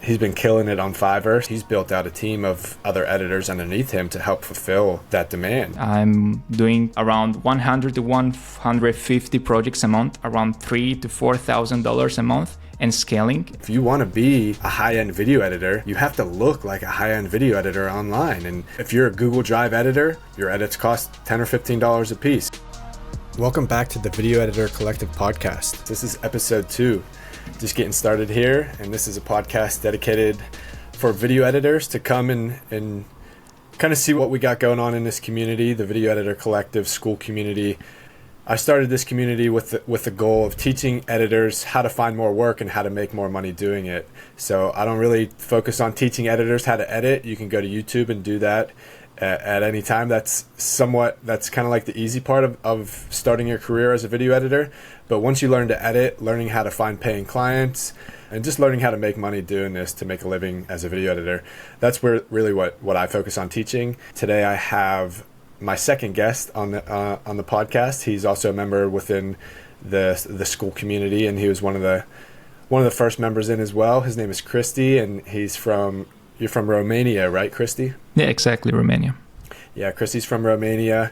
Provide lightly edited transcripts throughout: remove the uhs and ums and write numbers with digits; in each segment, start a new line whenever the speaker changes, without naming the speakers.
he's been killing it on Fiverr. He's built out a team of other editors underneath him to help fulfill that demand.
I'm doing around 100 to 150 projects a month, around $3,000 to $4,000 a month, and scaling.
If you want to be a high-end video editor, you have to look like a high-end video editor online. And if you're a Google Drive editor, your edits cost $10 or $15 a piece. Welcome back to the Video Editor Collective podcast. This is episode 2. Just getting started here, and this is a podcast dedicated for video editors to come and kind of see what we got going on in this community, the Video Editor Collective school community. I started this community with the goal of teaching editors how to find more work and how to make more money doing it. So I don't really focus on teaching editors how to edit. You can go to YouTube and do that at any time. That's kind of like the easy part of starting your career as a video editor. But once you learn to edit, learning how to find paying clients, and just learning how to make money doing this to make a living as a video editor, that's really what I focus on teaching. Today I have my second guest on the podcast. He's also a member within the school community, and he was one of the first members in as well. His name is Christy, and you're from Romania, right, Christy?
Yeah, exactly, Romania.
Yeah, Christy's from Romania.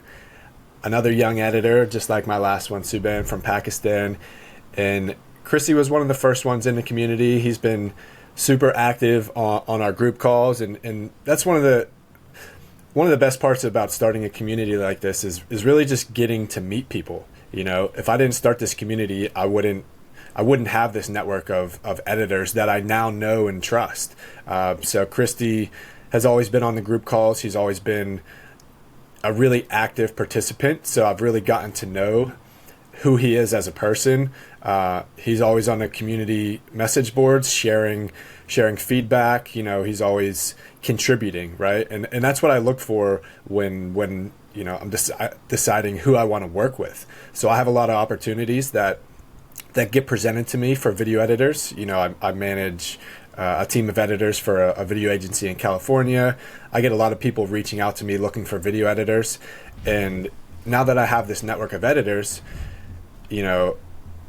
Another young editor, just like my last one, Suban, from Pakistan. And Christy was one of the first ones in the community. He's been super active on our group calls, and that's one of the best parts about starting a community like this is really just getting to meet people. You know, if I didn't start this community, I wouldn't have this network of editors that I now know and trust. So Christy has always been on the group calls. He's always been a really active participant. So I've really gotten to know who he is as a person. He's always on the community message boards, sharing feedback. You know, he's always contributing, right? And that's what I look for when you know, I'm deciding who I want to work with. So I have a lot of opportunities that get presented to me for video editors. You know, I manage a team of editors for a video agency in California. I get a lot of people reaching out to me looking for video editors. And now that I have this network of editors, you know,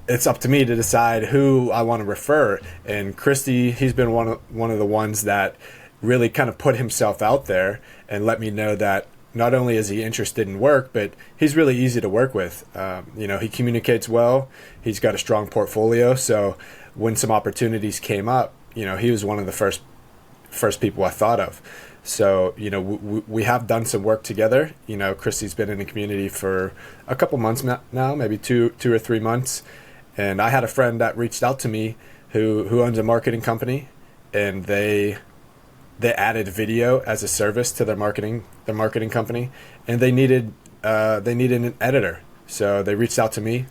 it's up to me to decide who I want to refer. And Christy, he's been one of the ones that really kind of put himself out there and let me know that not only is he interested in work, but he's really easy to work with. You know, he communicates well. He's got a strong portfolio. So when some opportunities came up, you know, he was one of the first people I thought of. So, you know, we have done some work together. You know, Christy's been in the community for a couple months now, maybe two or 3 months. And I had a friend that reached out to me who owns a marketing company, and they added video as a service to their marketing company, and they needed an editor. So they reached out to me.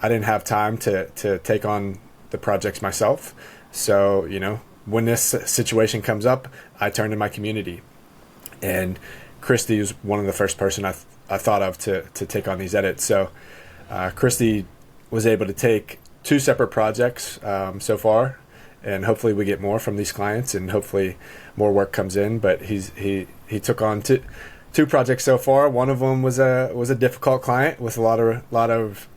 I didn't have time to take on the projects myself. So, you know, when this situation comes up, I turn to my community. And Christy was one of the first person I thought of to take on these edits. So Christy was able to take 2 separate projects so far, and hopefully we get more from these clients, and hopefully more work comes in. But he took on two projects so far. One of them was a difficult client with a lot of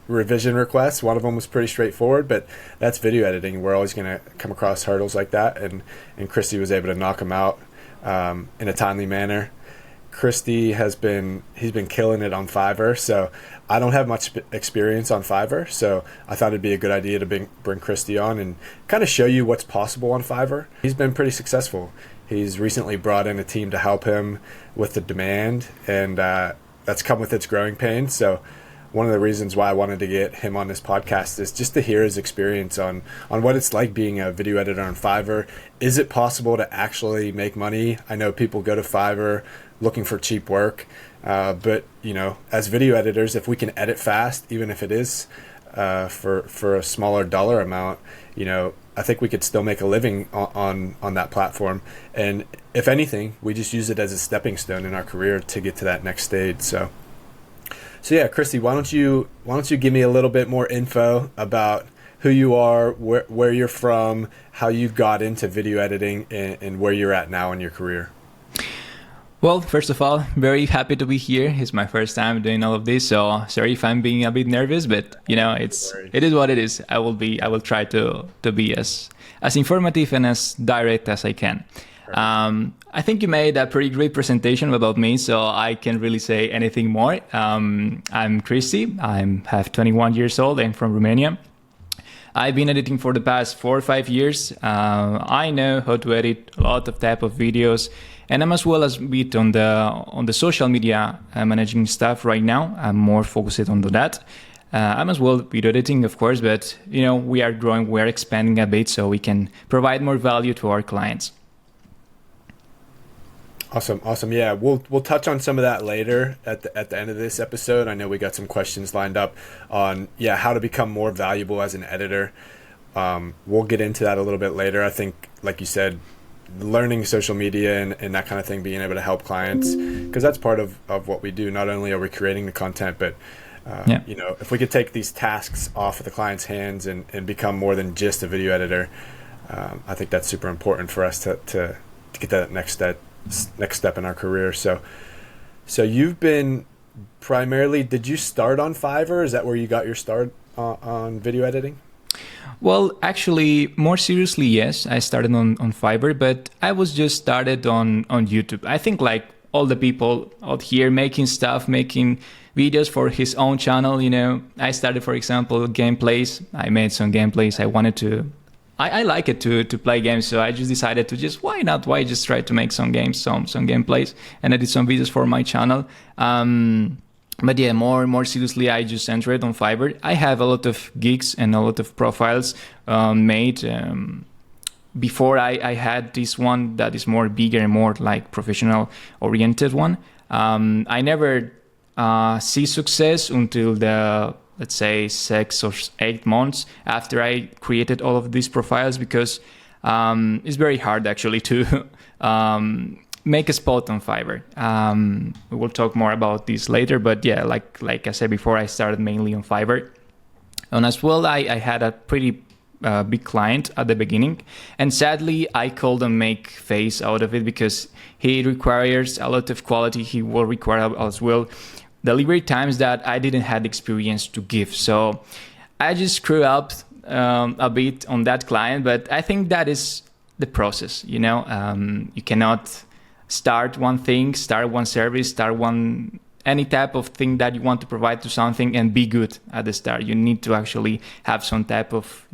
revision requests. One of them was pretty straightforward, but that's video editing. We're always going to come across hurdles like that, and Christy was able to knock them out in a timely manner. Christy he's been killing it on Fiverr. So I don't have much experience on Fiverr, so I thought it'd be a good idea to bring Christy on and kind of show you what's possible on Fiverr. He's been pretty successful. He's recently brought in a team to help him with the demand, and that's come with its growing pains. So one of the reasons why I wanted to get him on this podcast is just to hear his experience on what it's like being a video editor on Fiverr. Is it possible to actually make money? I know people go to Fiverr looking for cheap work, but you know, as video editors, if we can edit fast, even if it is for a smaller dollar amount, you know, I think we could still make a living on that platform. And if anything, we just use it as a stepping stone in our career to get to that next stage. So yeah, Christy, why don't you give me a little bit more info about who you are, where you're from, how you got into video editing, and where you're at now in your career.
Well, first of all, very happy to be here. It's my first time doing all of this, so sorry if I'm being a bit nervous, but it is what it is. I will try to be as informative and as direct as I can. I think you made a pretty great presentation about me, so I can't really say anything more. I'm Christy. I have 21 years old. I'm from Romania. I've been editing for the past 4 or 5 years. I know how to edit a lot of type of videos, and I'm as well as bit on the social media managing stuff right now. I'm more focused on that. I'm as well video editing, of course, but we are growing, we are expanding a bit, so we can provide more value to our clients.
Awesome. Yeah, we'll touch on some of that later at the end of this episode. I know we got some questions lined up on how to become more valuable as an editor. We'll get into that a little bit later. I think, like you said, learning social media and that kind of thing, being able to help clients, because that's part of what we do. Not only are we creating the content, but if we could take these tasks off of the client's hands and become more than just a video editor, I think that's super important for us to get that next step in our career. So you've been primarily, did you start on Fiverr? Is that where you got your start on video editing?
Well, actually, more seriously, yes, I started on Fiverr, but I was just started on YouTube. I think like all the people out here making videos for his own channel, I started, for example, gameplays. I made some gameplays. I like it to play games, so I just decided to why just try to make some games, some gameplays, and I did some videos for my channel. But yeah, more seriously, I just entered on Fiverr. I have a lot of gigs and a lot of profiles made before I had this one that is more bigger and more like professional oriented one. I never see success until let's say 6 or 8 months after I created all of these profiles, because it's very hard actually to make a spot on Fiverr. We will talk more about this later, but yeah, like I said before, I started mainly on Fiverr. And as well, I had a pretty big client at the beginning, and sadly I couldn't make phase out of it because he requires a lot of quality. He will require as well delivery times that I didn't have experience to give. So I just screw up a bit on that client, but I think that is the process. You cannot start one thing, start one service, any type of thing that you want to provide to something and be good at the start. You need to actually have some type of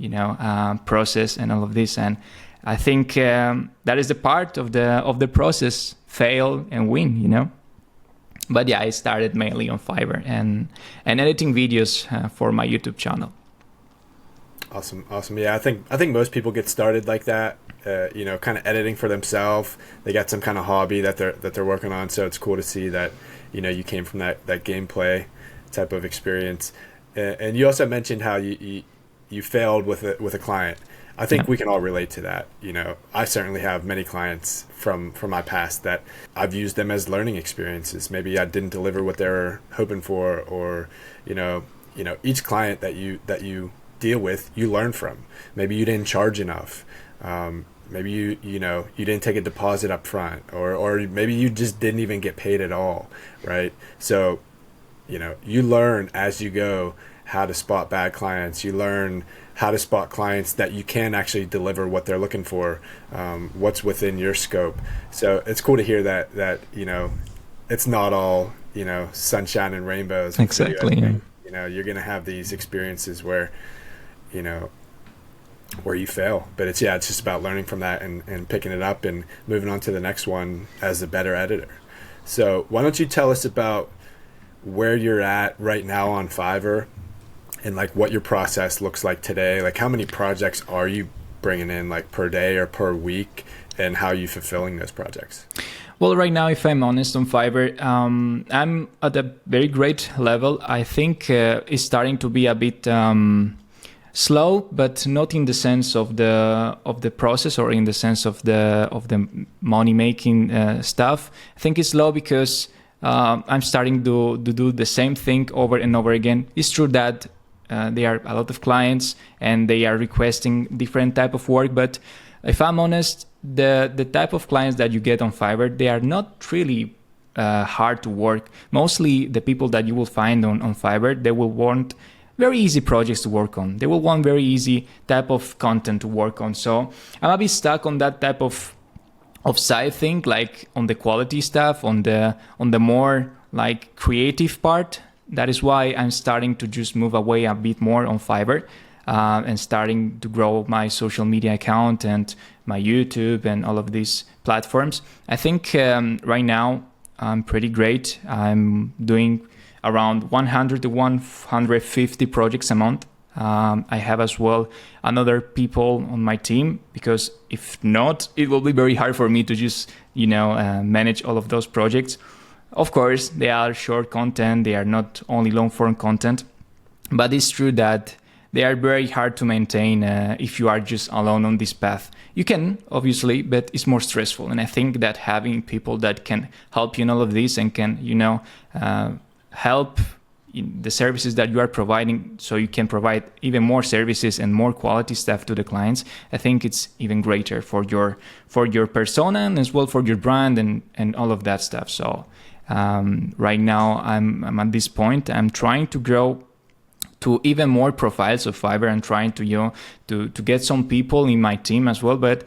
process and all of this. And I think that is the part of the process, fail and win. But yeah, I started mainly on Fiverr and editing videos for my YouTube channel.
Awesome. Yeah, I think most people get started like that, kind of editing for themselves. They got some kind of hobby that they're working on. So it's cool to see that, you came from that gameplay type of experience. And you also mentioned how you failed with a client. I think we can all relate to that. I certainly have many clients from my past that I've used them as learning experiences. Maybe I didn't deliver what they were hoping for, or each client that you deal with, you learn from. Maybe you didn't charge enough. Maybe you didn't take a deposit up front, or maybe you just didn't even get paid at all, right? So you learn as you go how to spot bad clients. You learn how to spot clients that you can actually deliver what they're looking for, what's within your scope. So it's cool to hear that it's not all sunshine and rainbows.
Exactly.
You're gonna have these experiences where you fail, but it's just about learning from that and picking it up and moving on to the next one as a better editor. So why don't you tell us about where you're at right now on Fiverr, and like what your process looks like today? Like how many projects are you bringing in like per day or per week, and how are you fulfilling those projects?
Well, right now, if I'm honest on Fiverr, I'm at a very great level. I think it's starting to be a bit slow, but not in the sense of the process or in the sense of the money making stuff. I think it's slow because I'm starting to do the same thing over and over again. It's true that there are a lot of clients and they are requesting different type of work, but if I'm honest, the type of clients that you get on Fiverr, they are not really hard to work. Mostly the people that you will find on Fiverr, they will want very easy projects to work on. They will want very easy type of content to work on. So I'm a bit stuck on that type of side thing, like on the quality stuff, on the more like creative part. That is why I'm starting to just move away a bit more on Fiverr. And starting to grow my social media account and my YouTube and all of these platforms. I think right now I'm pretty great. I'm doing around 100 to 150 projects a month. I have as well another people on my team, because if not, it will be very hard for me to just, manage all of those projects. Of course, they are short content. They are not only long form content, but it's true that they are very hard to maintain if you are just alone on this path. You can, obviously, but it's more stressful. And I think that having people that can help you in all of this and can, help in the services that you are providing, so you can provide even more services and more quality stuff to the clients, I think it's even greater for your persona and as well for your brand and all of that stuff. So right now I'm at this point. I'm trying to grow to even more profiles of Fiverr and trying to to get some people in my team as well, but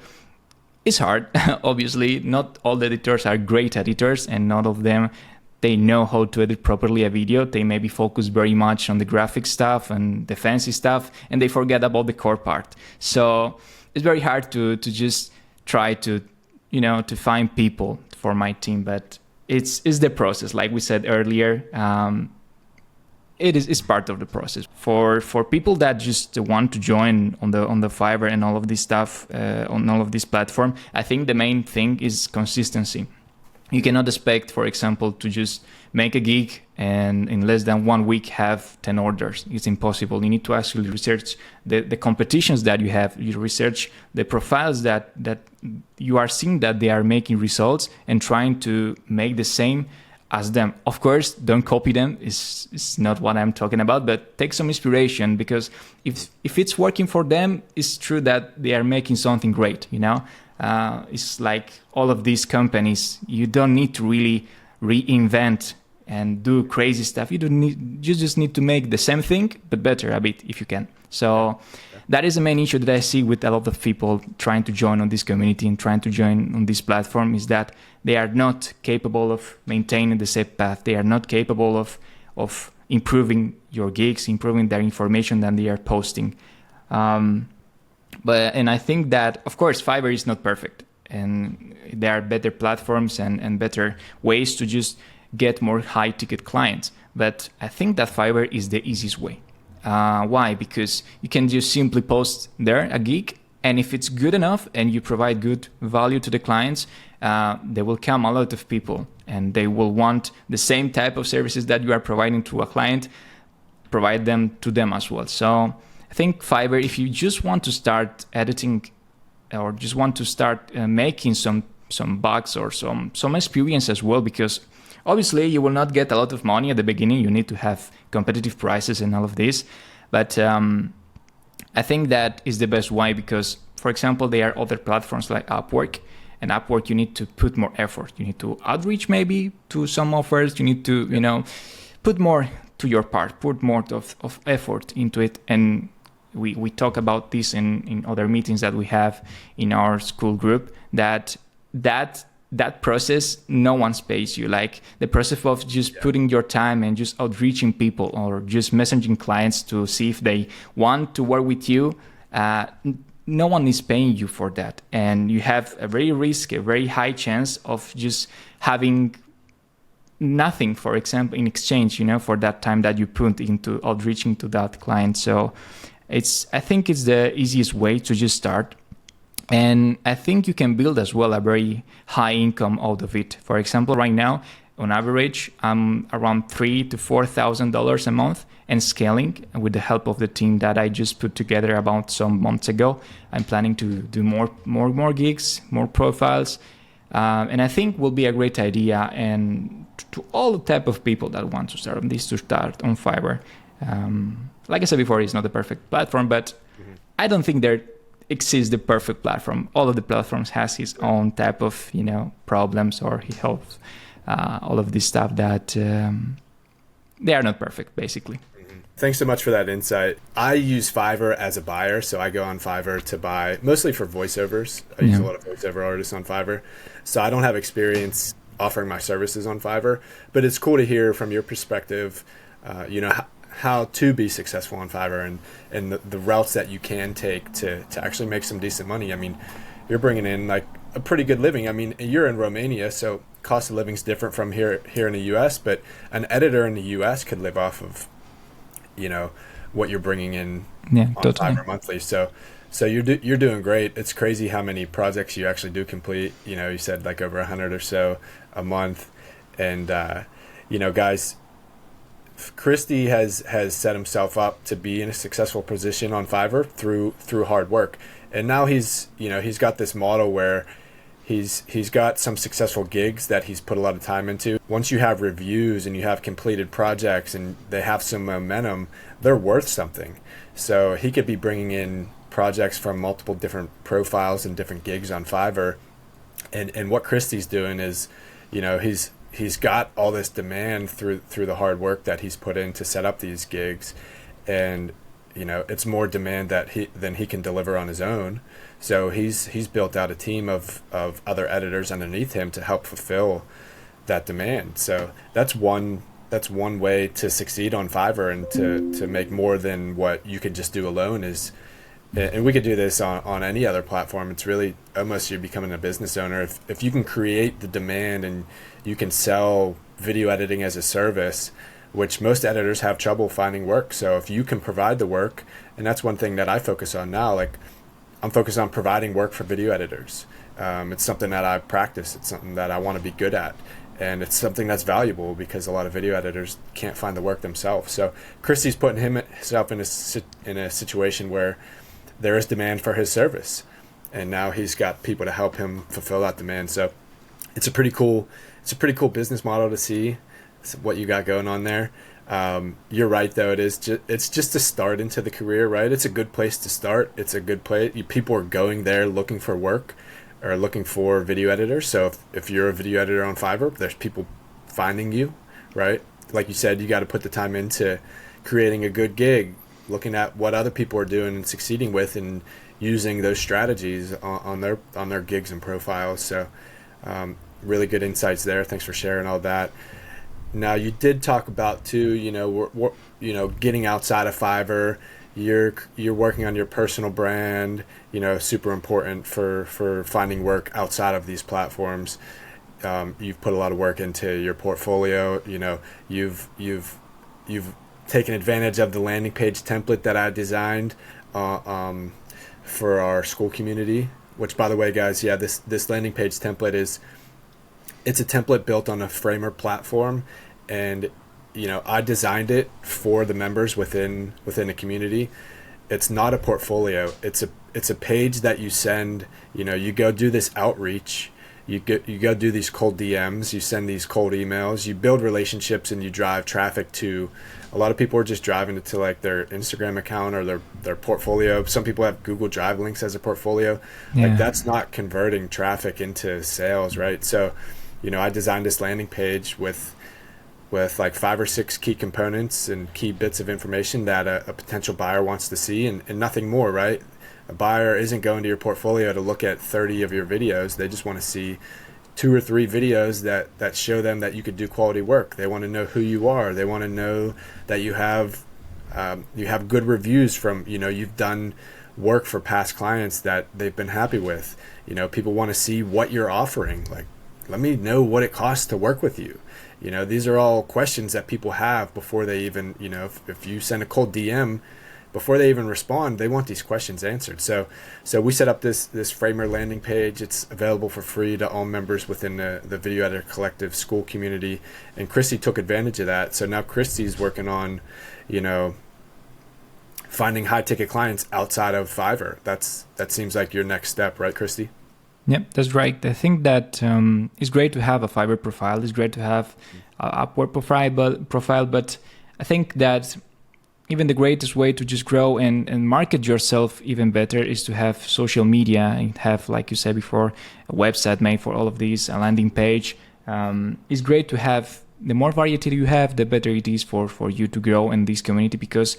it's hard. Obviously, not all the editors are great editors, and not all of them they know how to edit properly a video. They maybe focus very much on the graphic stuff and the fancy stuff, and they forget about the core part. So it's very hard to just try to to find people for my team, but it's the process. Like we said earlier. It's part of the process. For people that just want to join on the Fiverr and all of this stuff on all of this platform, I think the main thing is consistency. You cannot expect, for example, to just make a gig and in less than 1 week have 10 orders. It's impossible. You need to actually research the competitions that you have. You research the profiles that you are seeing that they are making results and trying to make the same as them. Of course, don't copy them. It's not what I'm talking about, but take some inspiration, because if it's working for them, it's true that they are making something great, It's like all of these companies, you don't need to really reinvent and do crazy stuff. You just need to make the same thing, but better a bit if you can. So that is the main issue that I see with a lot of people trying to join on this community and trying to join on this platform, is that they are not capable of maintaining the same path. They are not capable of improving your gigs, improving their information that they are posting. And I think that, of course, Fiverr is not perfect, and there are better platforms and better ways to just get more high ticket clients. But I think that Fiverr is the easiest way. Why? Because you can just simply post there a gig, and if it's good enough and you provide good value to the clients, there will come a lot of people, and they will want the same type of services that you are providing to a client, provide them to them as well. So I think Fiverr, if you just want to start editing or just want to start making some bugs or some experience as well, because obviously you will not get a lot of money at the beginning. You need to have competitive prices and all of this. But I think that is the best way, because, for example, there are other platforms like Upwork. And Upwork, you need to put more effort. You need to outreach maybe to some offers. You need to, put more to your part, put more of effort into it. And we talk about this in other meetings that we have in our school group, that process, no one pays you. Like the process of just putting your time and just outreaching people or just messaging clients to see if they want to work with you, no one is paying you for that. And you have a very high chance of just having nothing, for example, in exchange, for that time that you put into outreaching to that client. So I think it's the easiest way to just start. And I think you can build as well a very high income out of it. For example, right now, on average, I'm around $3,000 to $4,000 a month and scaling with the help of the team that I just put together about some months ago. I'm planning to do more gigs, more profiles. And I think will be a great idea, and to all the type of people that want to start on this, to start on Fiverr. Like I said before, it's not the perfect platform, but I don't think there exists the perfect platform. All of the platforms has its own type of, problems or health all of this stuff that they are not perfect, basically.
Thanks so much for that insight. I use Fiverr as a buyer, so I go on Fiverr to buy, mostly for voiceovers. I use a lot of voiceover artists on Fiverr, so I don't have experience offering my services on Fiverr, but it's cool to hear from your perspective, how to be successful on Fiverr and the routes that you can take to actually make some decent money. I mean, you're bringing in like a pretty good living. I mean, you're in Romania, so cost of living is different from here in the US, but an editor in the US could live off of, what you're bringing in on
totally.
Fiverr monthly. So you're doing great. It's crazy how many projects you actually do complete. You said like over 100 or so a month, and guys, Christy has set himself up to be in a successful position on Fiverr through hard work, and now he's got this model where he's got some successful gigs that he's put a lot of time into. Once you have reviews and you have completed projects and they have some momentum, they're worth something. So he could be bringing in projects from multiple different profiles and different gigs on Fiverr. And what Christy's doing is, he's got all this demand through the hard work that he's put in to set up these gigs, and it's more demand than he can deliver on his own. So he's built out a team of other editors underneath him to help fulfill that demand. So that's one way to succeed on Fiverr and to make more than what you could just do alone is. And we could do this on any other platform. It's really almost you're becoming a business owner. If you can create the demand and you can sell video editing as a service, which most editors have trouble finding work. So if you can provide the work, and that's one thing that I focus on now, like I'm focused on providing work for video editors. It's something that I practice. It's something that I want to be good at. And it's something that's valuable because a lot of video editors can't find the work themselves. So Christy's putting himself in a situation where there is demand for his service, and now he's got people to help him fulfill that demand. So it's a pretty cool business model to see what you got going on there. You're right though. It's just a start into the career, right? It's a good place to start. It's a good place. People are going there looking for work or looking for video editors. So if you're a video editor on Fiverr, there's people finding you, right? Like you said, you got to put the time into creating a good gig, looking at what other people are doing and succeeding with, and using those strategies on their gigs and profiles. So really good insights there. Thanks for sharing all that. Now you did talk about too, getting outside of Fiverr. You're working on your personal brand, super important for finding work outside of these platforms. You've put a lot of work into your portfolio. You've taken advantage of the landing page template that I designed for our school community, which, by the way, guys, this landing page template it's a template built on a Framer platform, and I designed it for the members within the community. It's not a portfolio. It's a page that you send. You go do this outreach. You go do these cold DMs. You send these cold emails. You build relationships, and you drive traffic to. A lot of people are just driving it to like their Instagram account or their portfolio. Some people have Google Drive links as a portfolio. Yeah. Like that's not converting traffic into sales, right? So, I designed this landing page with like 5 or 6 key components and key bits of information that a potential buyer wants to see, and nothing more, right? A buyer isn't going to your portfolio to look at 30 of your videos. They just want to see 2 or 3 videos that show them that you could do quality work. They want to know who you are. They want to know that you have good reviews from, you've done work for past clients that they've been happy with. People want to see what you're offering. Like, let me know what it costs to work with you. These are all questions that people have before they even, if you send a cold DM, before they even respond, they want these questions answered. So we set up this Framer landing page. It's available for free to all members within the Video Editor Collective school community. And Christy took advantage of that. So now Christy's working on, finding high ticket clients outside of Fiverr. That seems like your next step, right, Christy?
Yep, that's right. I think that it's great to have a Fiverr profile. It's great to have an Upwork profile, but I think that even the greatest way to just grow and market yourself even better is to have social media and have, like you said before, a website made for all of these, a landing page, it's great to have. The more variety you have, the better it is for you to grow in this community, because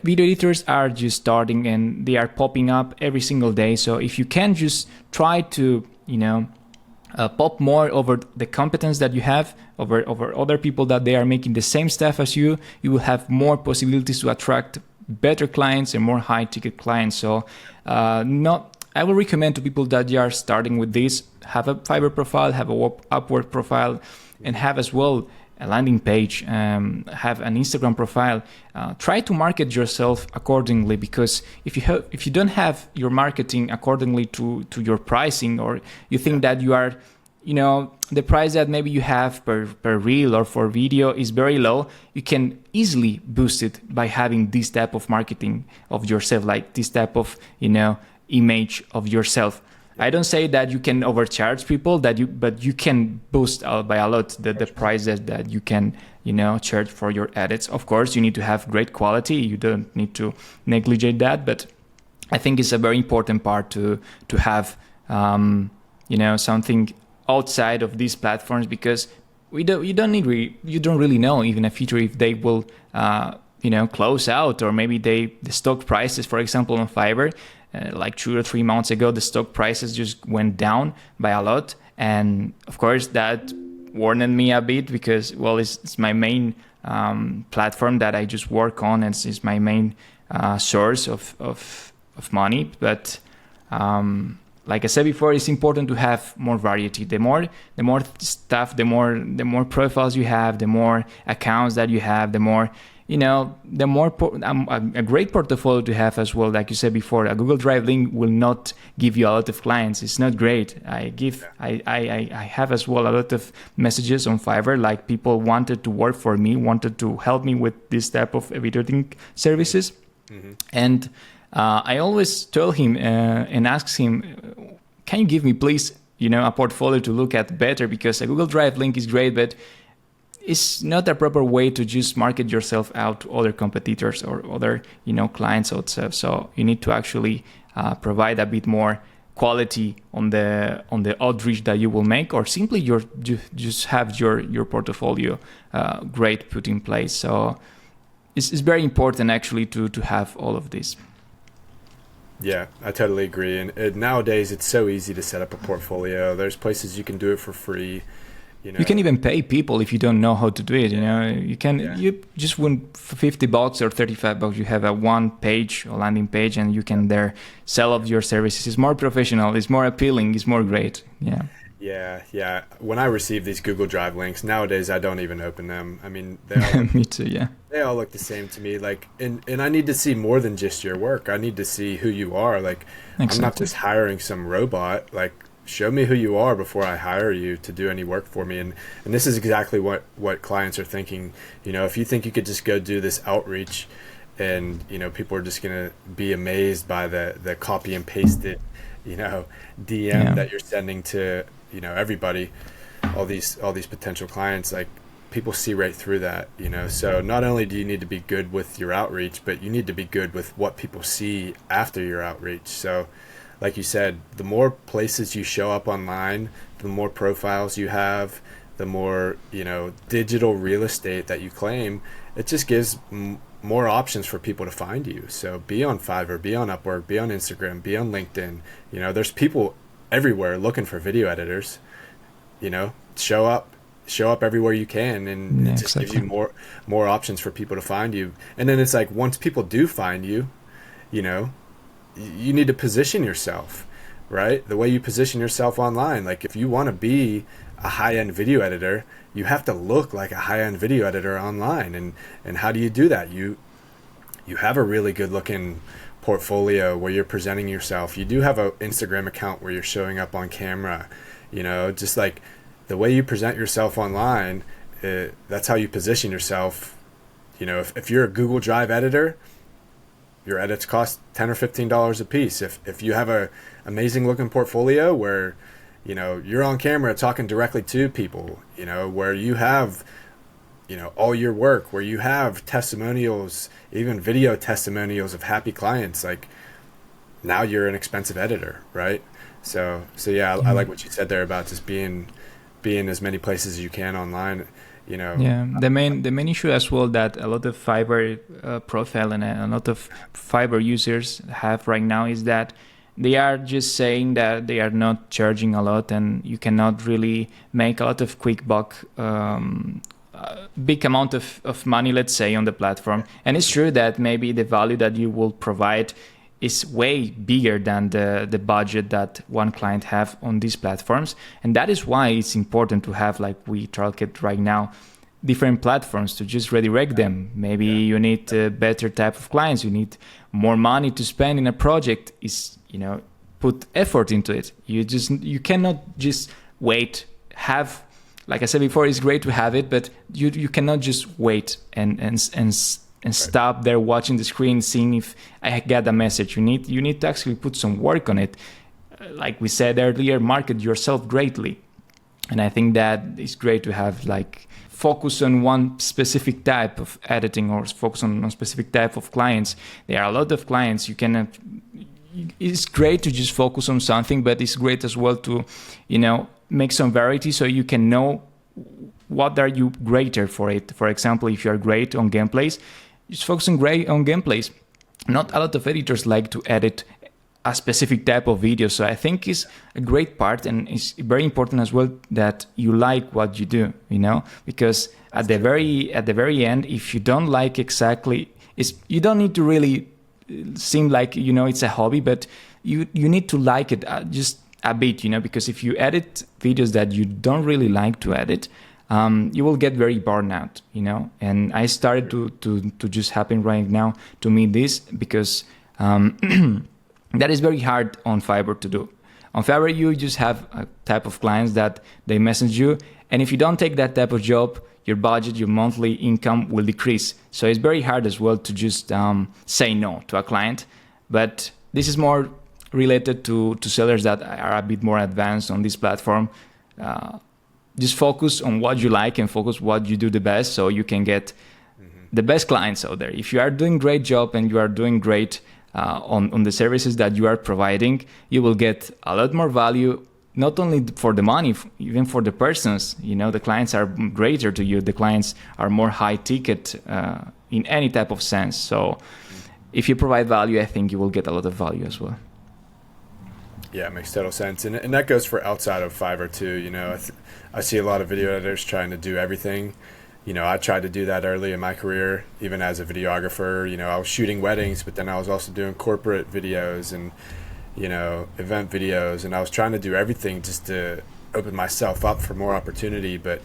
video editors are just starting and they are popping up every single day. So if you can just try to, pop more over the competence that you have over other people that they are making the same stuff as you will have more possibilities to attract better clients and more high ticket clients. So I will recommend to people that you are starting with this, have a Fiverr profile, have a Upwork profile, and have as well a landing page, have an Instagram profile. Try to market yourself accordingly, because if you don't have your marketing accordingly to your pricing, or you think that you are, the price that maybe you have per reel or for video is very low, you can easily boost it by having this type of marketing of yourself, like this type of, image of yourself. I don't say that you can overcharge people, but you can boost by a lot the prices that you can, charge for your edits. Of course, you need to have great quality. You don't need to negligate that, but I think it's a very important part to have, something outside of these platforms, because you don't really know even a feature if they will, close out, or maybe the stock prices, for example, on Fiverr. Like 2 or 3 months ago, the stock prices just went down by a lot, and of course that warned me a bit, because it's my main platform that I just work on, and it's my main source of money. But like I said before, it's important to have more variety. The more stuff, the more profiles you have, the more accounts that you have, the more. A great portfolio to have as well. Like you said before, a Google Drive link will not give you a lot of clients. It's not great. I have as well a lot of messages on Fiverr, like people wanted to work for me, wanted to help me with this type of editing services. Mm-hmm. And I always tell him and ask him, can you give me please, a portfolio to look at better, because a Google Drive link is great, but it's not a proper way to just market yourself out to other competitors or other, clients also. So you need to actually provide a bit more quality on the outreach that you will make, or simply just have your portfolio great put in place. So it's very important actually to have all of this.
Yeah, I totally agree. And nowadays it's so easy to set up a portfolio. There's places you can do it for free.
You can even pay people if you don't know how to do it. You can. Yeah. You just win $50 or $35. You have a one page or landing page, and you can there sell off your services. It's more professional. It's more appealing. It's more great. Yeah.
Yeah. When I receive these Google Drive links nowadays, I don't even open them. I mean, they all
me too. Yeah.
They all look the same to me. Like, and I need to see more than just your work. I need to see who you are. Like, exactly. I'm not just hiring some robot. Like, show me who you are before I hire you to do any work for me. And this is exactly what clients are thinking. If you think you could just go do this outreach and, people are just going to be amazed by the copy and pasted, DM that you're sending to, everybody, all these potential clients, like people see right through that, So not only do you need to be good with your outreach, but you need to be good with what people see after your outreach. So like you said, the more places you show up online, the more profiles you have, the more, digital real estate that you claim, it just gives more options for people to find you. So be on Fiverr, be on Upwork, be on Instagram, be on LinkedIn. There's people everywhere looking for video editors. Show up everywhere you can, and it just gives you more options for people to find you. And then it's like, once people do find you, you need to position yourself, right? The way you position yourself online. Like, if you want to be a high-end video editor, you have to look like a high-end video editor online. And how do you do that? You have a really good-looking portfolio where you're presenting yourself. You do have an Instagram account where you're showing up on camera. Just like the way you present yourself online, that's how you position yourself. If you're a Google Drive editor, your edits cost $10 or $15 a piece. If you have a amazing looking portfolio where, you're on camera talking directly to people, where you have, all your work, where you have testimonials, even video testimonials of happy clients, like, now you're an expensive editor, right? So yeah, I like what you said there about just being be in as many places as you can online, you know.
Yeah, the main issue as well that a lot of Fiverr profile and a lot of Fiverr users have right now is that they are just saying that they are not charging a lot, and you cannot really make a lot of quick buck, big amount of money, let's say, on the platform. And it's true that maybe the value that you will provide is way bigger than the budget that one client have on these platforms. And that is why it's important to have, like we target right now, different platforms to just redirect them. Maybe you need a better type of clients. You need more money to spend in a project. Is, you know, put effort into it. You cannot just wait. Have, like I said before, it's great to have it, but you cannot just wait and stop there watching the screen, seeing if I get a message. You need to actually put some work on it. Like we said earlier, market yourself greatly. And I think that it's great to have, like, focus on one specific type of editing or focus on a specific type of clients. There are a lot of clients. It's great to just focus on something, but it's great as well to, you know, make some variety so you can know what are you greater for it. For example, if you are great on gameplays, just focus on gameplays. Not a lot of editors like to edit a specific type of video. So I think it's a great part, and it's very important as well that you like what you do, you know, because at the very end, if you don't like exactly, you don't need to really seem like, you know, it's a hobby, but you need to like it just a bit, you know, because if you edit videos that you don't really like to edit, you will get very burned out, you know. And I started to just happen right now to me this, because that is very hard on Fiverr to do. On Fiverr, you just have a type of clients that they message you, and if you don't take that type of job, your budget, your monthly income will decrease. So it's very hard as well to just say no to a client. But this is more related to sellers that are a bit more advanced on this platform. Just focus on what you like and focus what you do the best, so you can get the best clients out there. If you are doing great job and you are doing great on the services that you are providing, you will get a lot more value, not only for the money, even for the persons. You know, the clients are greater to you. The clients are more high ticket in any type of sense. So if you provide value, I think you will get a lot of value as well.
Yeah, it makes total sense. And that goes for outside of Fiverr too. You know, I see a lot of video editors trying to do everything. You know, I tried to do that early in my career, even as a videographer. You know, I was shooting weddings, but then I was also doing corporate videos and, you know, event videos. And I was trying to do everything just to open myself up for more opportunity. But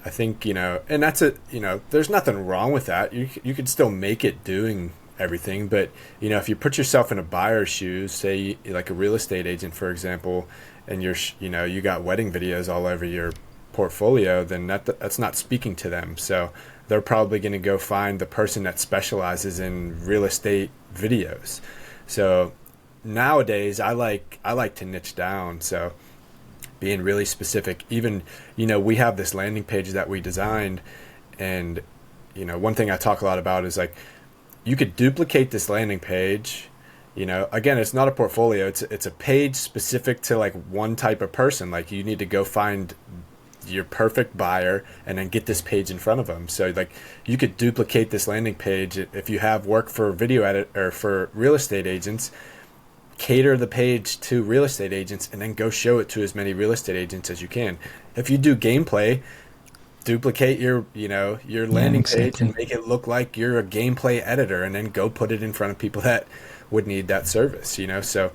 I think, you know, and that's you know, there's nothing wrong with that. You could still make it doing everything. But, you know, if you put yourself in a buyer's shoes, say like a real estate agent, for example, and you got wedding videos all over your portfolio, then that's not speaking to them. So they're probably going to go find the person that specializes in real estate videos. So nowadays I like to niche down. So being really specific, even, you know, we have this landing page that we designed, and, you know, one thing I talk a lot about is, like, you could duplicate this landing page. You know, again, it's not a portfolio. It's a page specific to, like, one type of person. Like, you need to go find your perfect buyer and then get this page in front of them. So, like, you could duplicate this landing page. If you have work for video edit or for real estate agents, cater the page to real estate agents and then go show it to as many real estate agents as you can. If you do gameplay, duplicate your landing page and make it look like you're a gameplay editor, and then go put it in front of people that would need that service, you know. So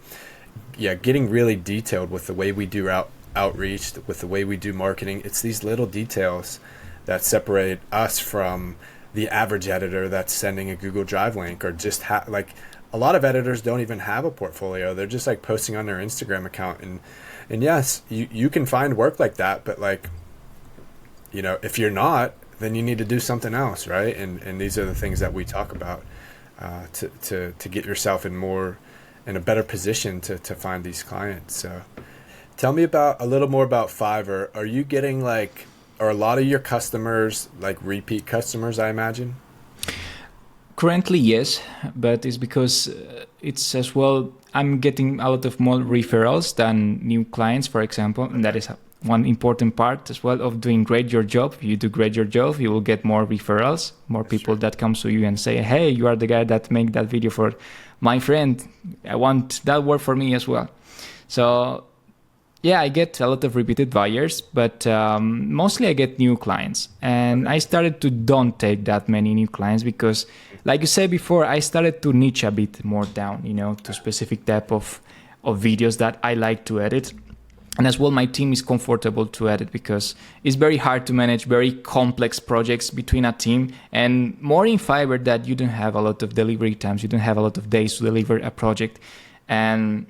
yeah, getting really detailed with the way we do outreach, with the way we do marketing. It's these little details that separate us from the average editor that's sending a Google Drive link, or just like, a lot of editors don't even have a portfolio. They're just, like, posting on their Instagram account, and yes, you can find work like that, but, like, you know, if you're not, then you need to do something else, right? And these are the things that we talk about to get yourself in a better position to find these clients. So tell me a little more about Fiverr. Are you getting, like, are a lot of your customers, like, repeat customers, I imagine?
Currently, yes, but it's because it's as well, I'm getting a lot of more referrals than new clients, for example, and that one important part as well of doing great your job. If you do great your job, you will get more referrals, more people that come to you and say, hey, you are the guy that made that video for my friend. I want that work for me as well. So yeah, I get a lot of repeated buyers, but mostly I get new clients. And I started to don't take that many new clients because, like you said before, I started to niche a bit more down, to specific type of videos that I like to edit. And as well, my team is comfortable to edit because it's very hard to manage very complex projects between a team. And more in Fiverr that you don't have a lot of delivery times, you don't have a lot of days to deliver a project. And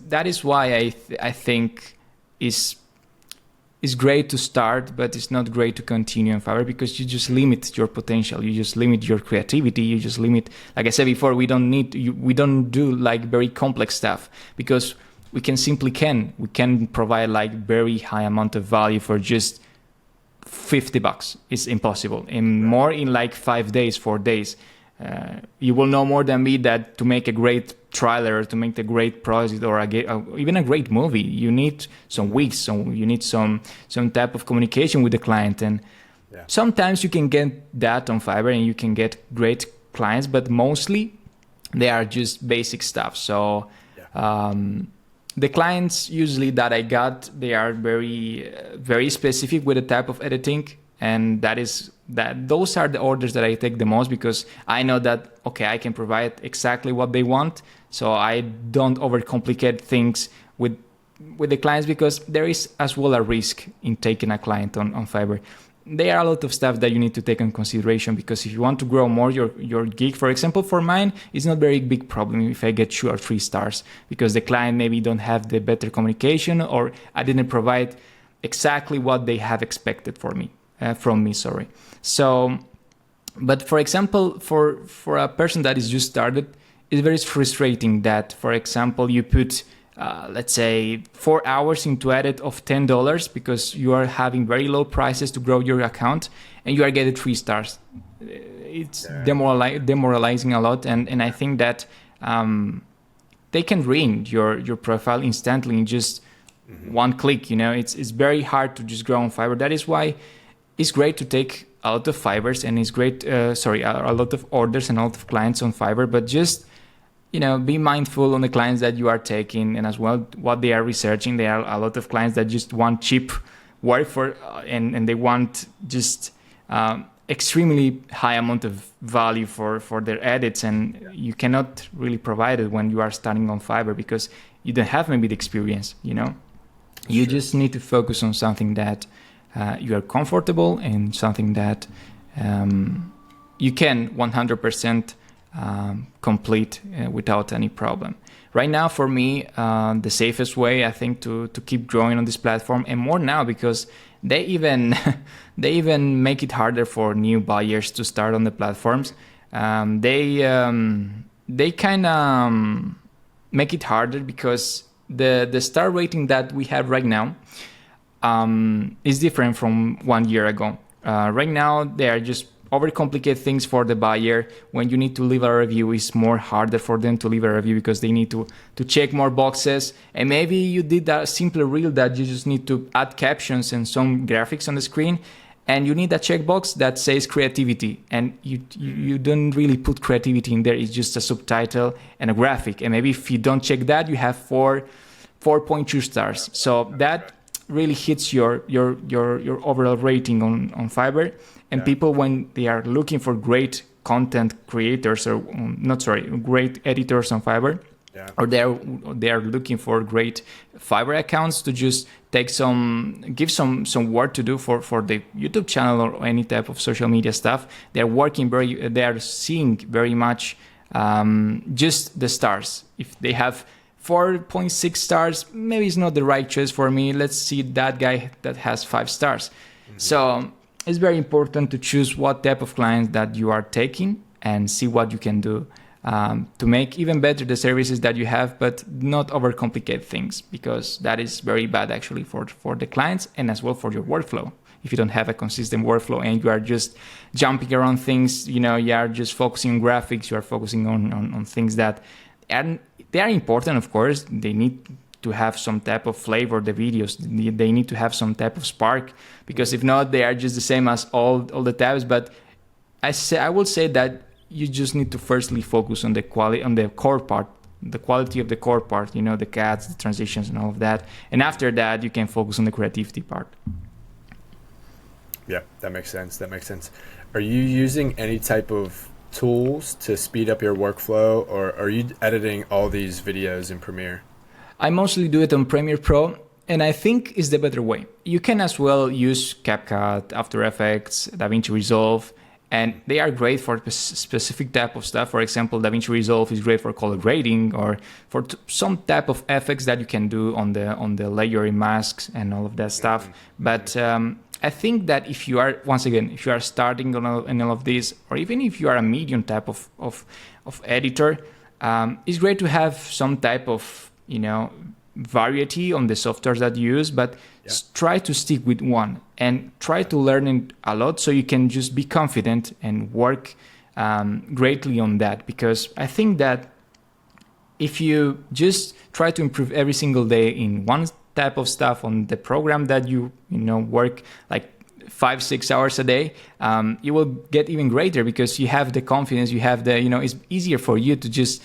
that is why I think it's great to start, but it's not great to continue on Fiverr because you just limit your potential, you just limit your creativity, you just limit, like I said before, we don't do like very complex stuff because we can provide like very high amount of value for just $50. It's impossible. And more in like 5 days, 4 days. You will know more than me that to make a great trailer, to make a great project or even a great movie, you need some weeks. So you need some type of communication with the client. And sometimes you can get that on Fiverr and you can get great clients, but mostly they are just basic stuff. So the clients usually that I got, they are very, very specific with the type of editing. And those are the orders that I take the most because I know that, okay, I can provide exactly what they want. So I don't overcomplicate things with the clients because there is as well a risk in taking a client on Fiverr. There are a lot of stuff that you need to take in consideration because if you want to grow more your gig, for example, for mine, it's not very big problem if I get 2 or 3 stars because the client maybe don't have the better communication or I didn't provide exactly what they have expected from me. So, but for example, for a person that is just started, it's very frustrating that, for example, you put, let's say 4 hours into edit of $10 because you are having very low prices to grow your account and you are getting 3 stars. It's demoralizing a lot. And I think that they can ruin your profile instantly in just one click. It's very hard to just grow on Fiverr. That is why it's great to take a lot of Fivers and it's great, a lot of orders and a lot of clients on Fiverr, but just, be mindful on the clients that you are taking and as well what they are researching. There are a lot of clients that just want cheap work and they want just extremely high amount of value for their edits, and you cannot really provide it when you are starting on Fiverr because you don't have maybe the experience, You just need to focus on something that you are comfortable and something that you can 100% complete without any problem. Right now, for me, the safest way, I think, to keep growing on this platform, and more now because they even make it harder for new buyers to start on the platforms. They kind of make it harder because the star rating that we have right now is different from 1 year ago. Right now, they are just overcomplicate things for the buyer. When you need to leave a review, it's more harder for them to leave a review because they need to check more boxes. And maybe you did a simple reel that you just need to add captions and some graphics on the screen, and you need a checkbox that says creativity, and you don't really put creativity in there. It's just a subtitle and a graphic. And maybe if you don't check that, you have 4.2 stars. So that really hits your overall rating on Fiverr. And people, when they are looking for great content creators great editors on Fiverr, or they are looking for great Fiverr accounts to just give some work to do for the YouTube channel or any type of social media stuff. They are seeing very much just the stars. If they have 4.6 stars, maybe it's not the right choice for me. Let's see that guy that has 5 stars. Mm-hmm. So it's very important to choose what type of clients that you are taking and see what you can do to make even better the services that you have, but not overcomplicate things, because that is very bad actually for the clients and as well for your workflow. If you don't have a consistent workflow and you are just jumping around things, you are just focusing on graphics, you are focusing on things that they are important, of course. They need to have some type of flavor. The videos, they need to have some type of spark, because if not, they are just the same as all the tabs. But I will say that you just need to firstly focus on the quality, on the core part, the quality of the core part, the cuts, the transitions, and all of that. And after that, you can focus on the creativity part.
Yeah, that makes sense. Are you using any type of tools to speed up your workflow, or are you editing all these videos in Premiere?
I mostly do it on Premiere Pro, and I think it's the better way. You can as well use CapCut, After Effects, DaVinci Resolve, and they are great for specific type of stuff. For example, DaVinci Resolve is great for color grading, or for some type of effects that you can do on the layering masks and all of that stuff. But I think that if you are starting on all of this, or even if you are a medium type of editor, it's great to have some type of variety on the softwares that you use, but try to stick with one and try to learn it a lot, so you can just be confident and work greatly on that. Because I think that if you just try to improve every single day in one type of stuff on the program that you work like 5-6 hours a day, you will get even greater, because you have the confidence, you have the it's easier for you to just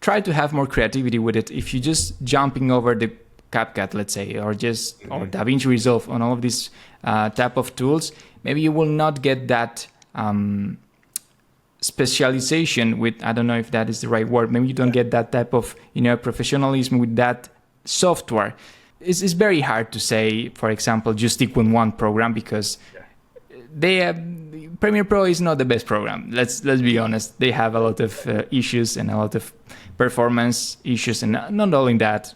try to have more creativity with it. If you just jumping over the CapCut, let's say, or DaVinci Resolve on all of these type of tools, maybe you will not get that specialization with, I don't know if that is the right word, maybe you don't get that type of professionalism with that software. It's very hard to say, for example, just stick with one program, because Premiere Pro is not the best program. Let's be honest. They have a lot of issues and a lot of performance issues, and not only that,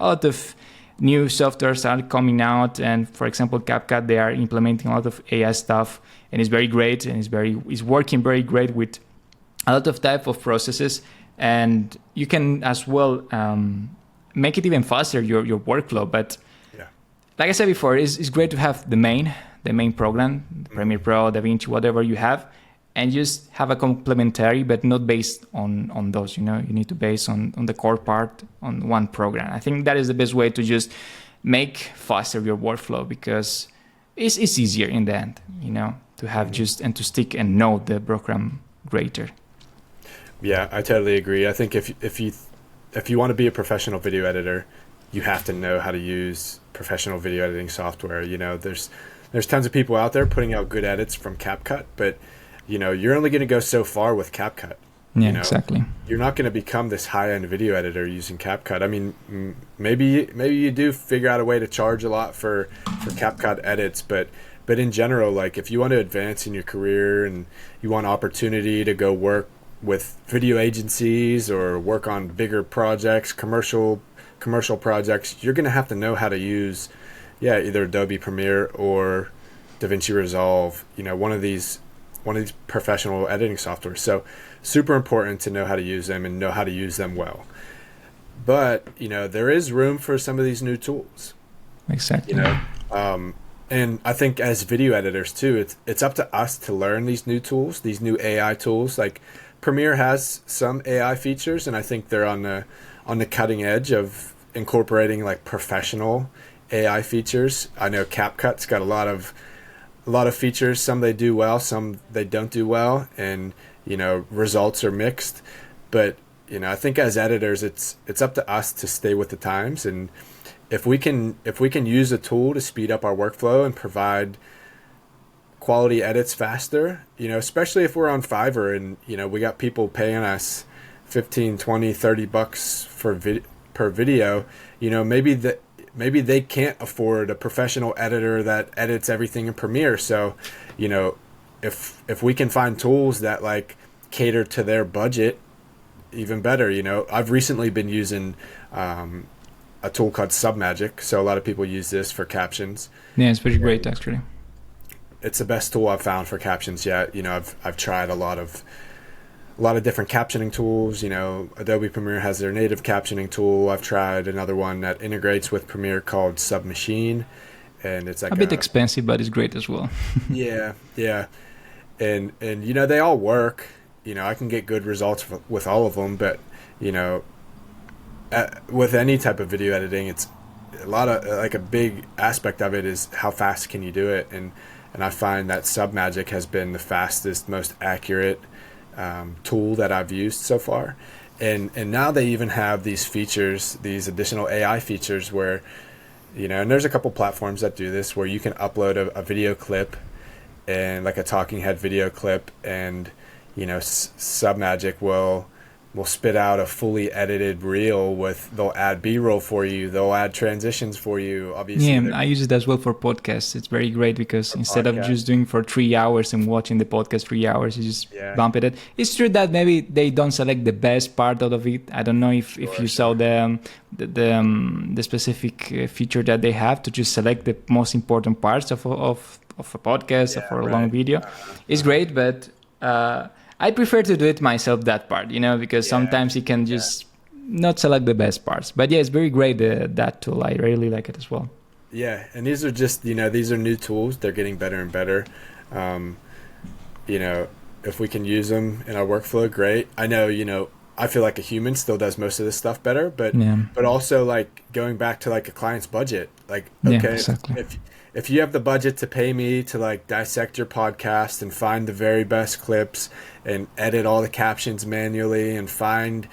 a lot of new softwares are coming out. And for example, CapCut, they are implementing a lot of AI stuff, and it's very great, and it's working very great with a lot of type of processes. And you can as well make it even faster, your workflow. But like I said before, it's great to have the main program, Premiere Pro, DaVinci, whatever you have, and just have a complementary, but not based on those. You need to base on the core part on one program. I think that is the best way to just make faster your workflow, because it's easier in the end, to have and to stick and know the program greater.
Yeah, I totally agree. I think if you want to be a professional video editor, you have to know how to use professional video editing software. There's tons of people out there putting out good edits from CapCut, but you're only going to go so far with CapCut.
Yeah, exactly.
You're not going to become this high-end video editor using CapCut. I mean, maybe you do figure out a way to charge a lot for CapCut edits, but in general, like if you want to advance in your career and you want opportunity to go work with video agencies or work on bigger projects, commercial projects, you're going to have to know how to use either Adobe Premiere or DaVinci Resolve, one of these professional editing software. So super important to know how to use them and know how to use them well. But, there is room for some of these new tools.
Exactly.
And I think as video editors too, it's up to us to learn these new tools, these new AI tools. Like Premiere has some AI features, and I think they're on the cutting edge of incorporating like professional AI features. I know CapCut's got a lot of features. Some they do well, some they don't do well, and results are mixed. But I think as editors, it's up to us to stay with the times, and if we can use a tool to speed up our workflow and provide quality edits faster, especially if we're on Fiverr and we got people paying us $15, $20, $30 per video, maybe they can't afford a professional editor that edits everything in Premiere. So, if we can find tools that like cater to their budget, even better. I've recently been using a tool called Submic. So a lot of people use this for captions.
Yeah, it's pretty great actually.
It's the best tool I've found for captions yet. I've tried a lot of different captioning tools. Adobe Premiere has their native captioning tool. I've tried another one that integrates with Premiere called Submachine, and it's like
a bit expensive, but it's great as well.
yeah. And they all work. I can get good results with all of them, but with any type of video editing, it's a lot of like a big aspect of it is how fast can you do it, and I find that Submagic has been the fastest, most accurate tool that I've used so far. And now they even have these features, these additional AI features where, and there's a couple platforms that do this where you can upload a video clip and like a talking head video clip, and Submagic will spit out a fully edited reel they'll add B-roll for you, they'll add transitions for you. Obviously,
yeah, I use it as well for podcasts. It's very great because instead of just doing for 3 hours and watching the podcast 3 hours, you just bump it. It's true that maybe they don't select the best part out of it. I don't know if you saw the specific feature that they have to just select the most important parts of a podcast or for a long video. It's great, but I prefer to do it myself, that part, because sometimes you can just not select the best parts. But yeah, it's very great, that tool. I really like it as well.
Yeah, and these are just, these are new tools. They're getting better and better. If we can use them in our workflow, great. I know, I feel like a human still does most of this stuff better, but also like going back to like a client's budget, like, okay,
exactly.
If you have the budget to pay me to like dissect your podcast and find the very best clips and edit all the captions manually and find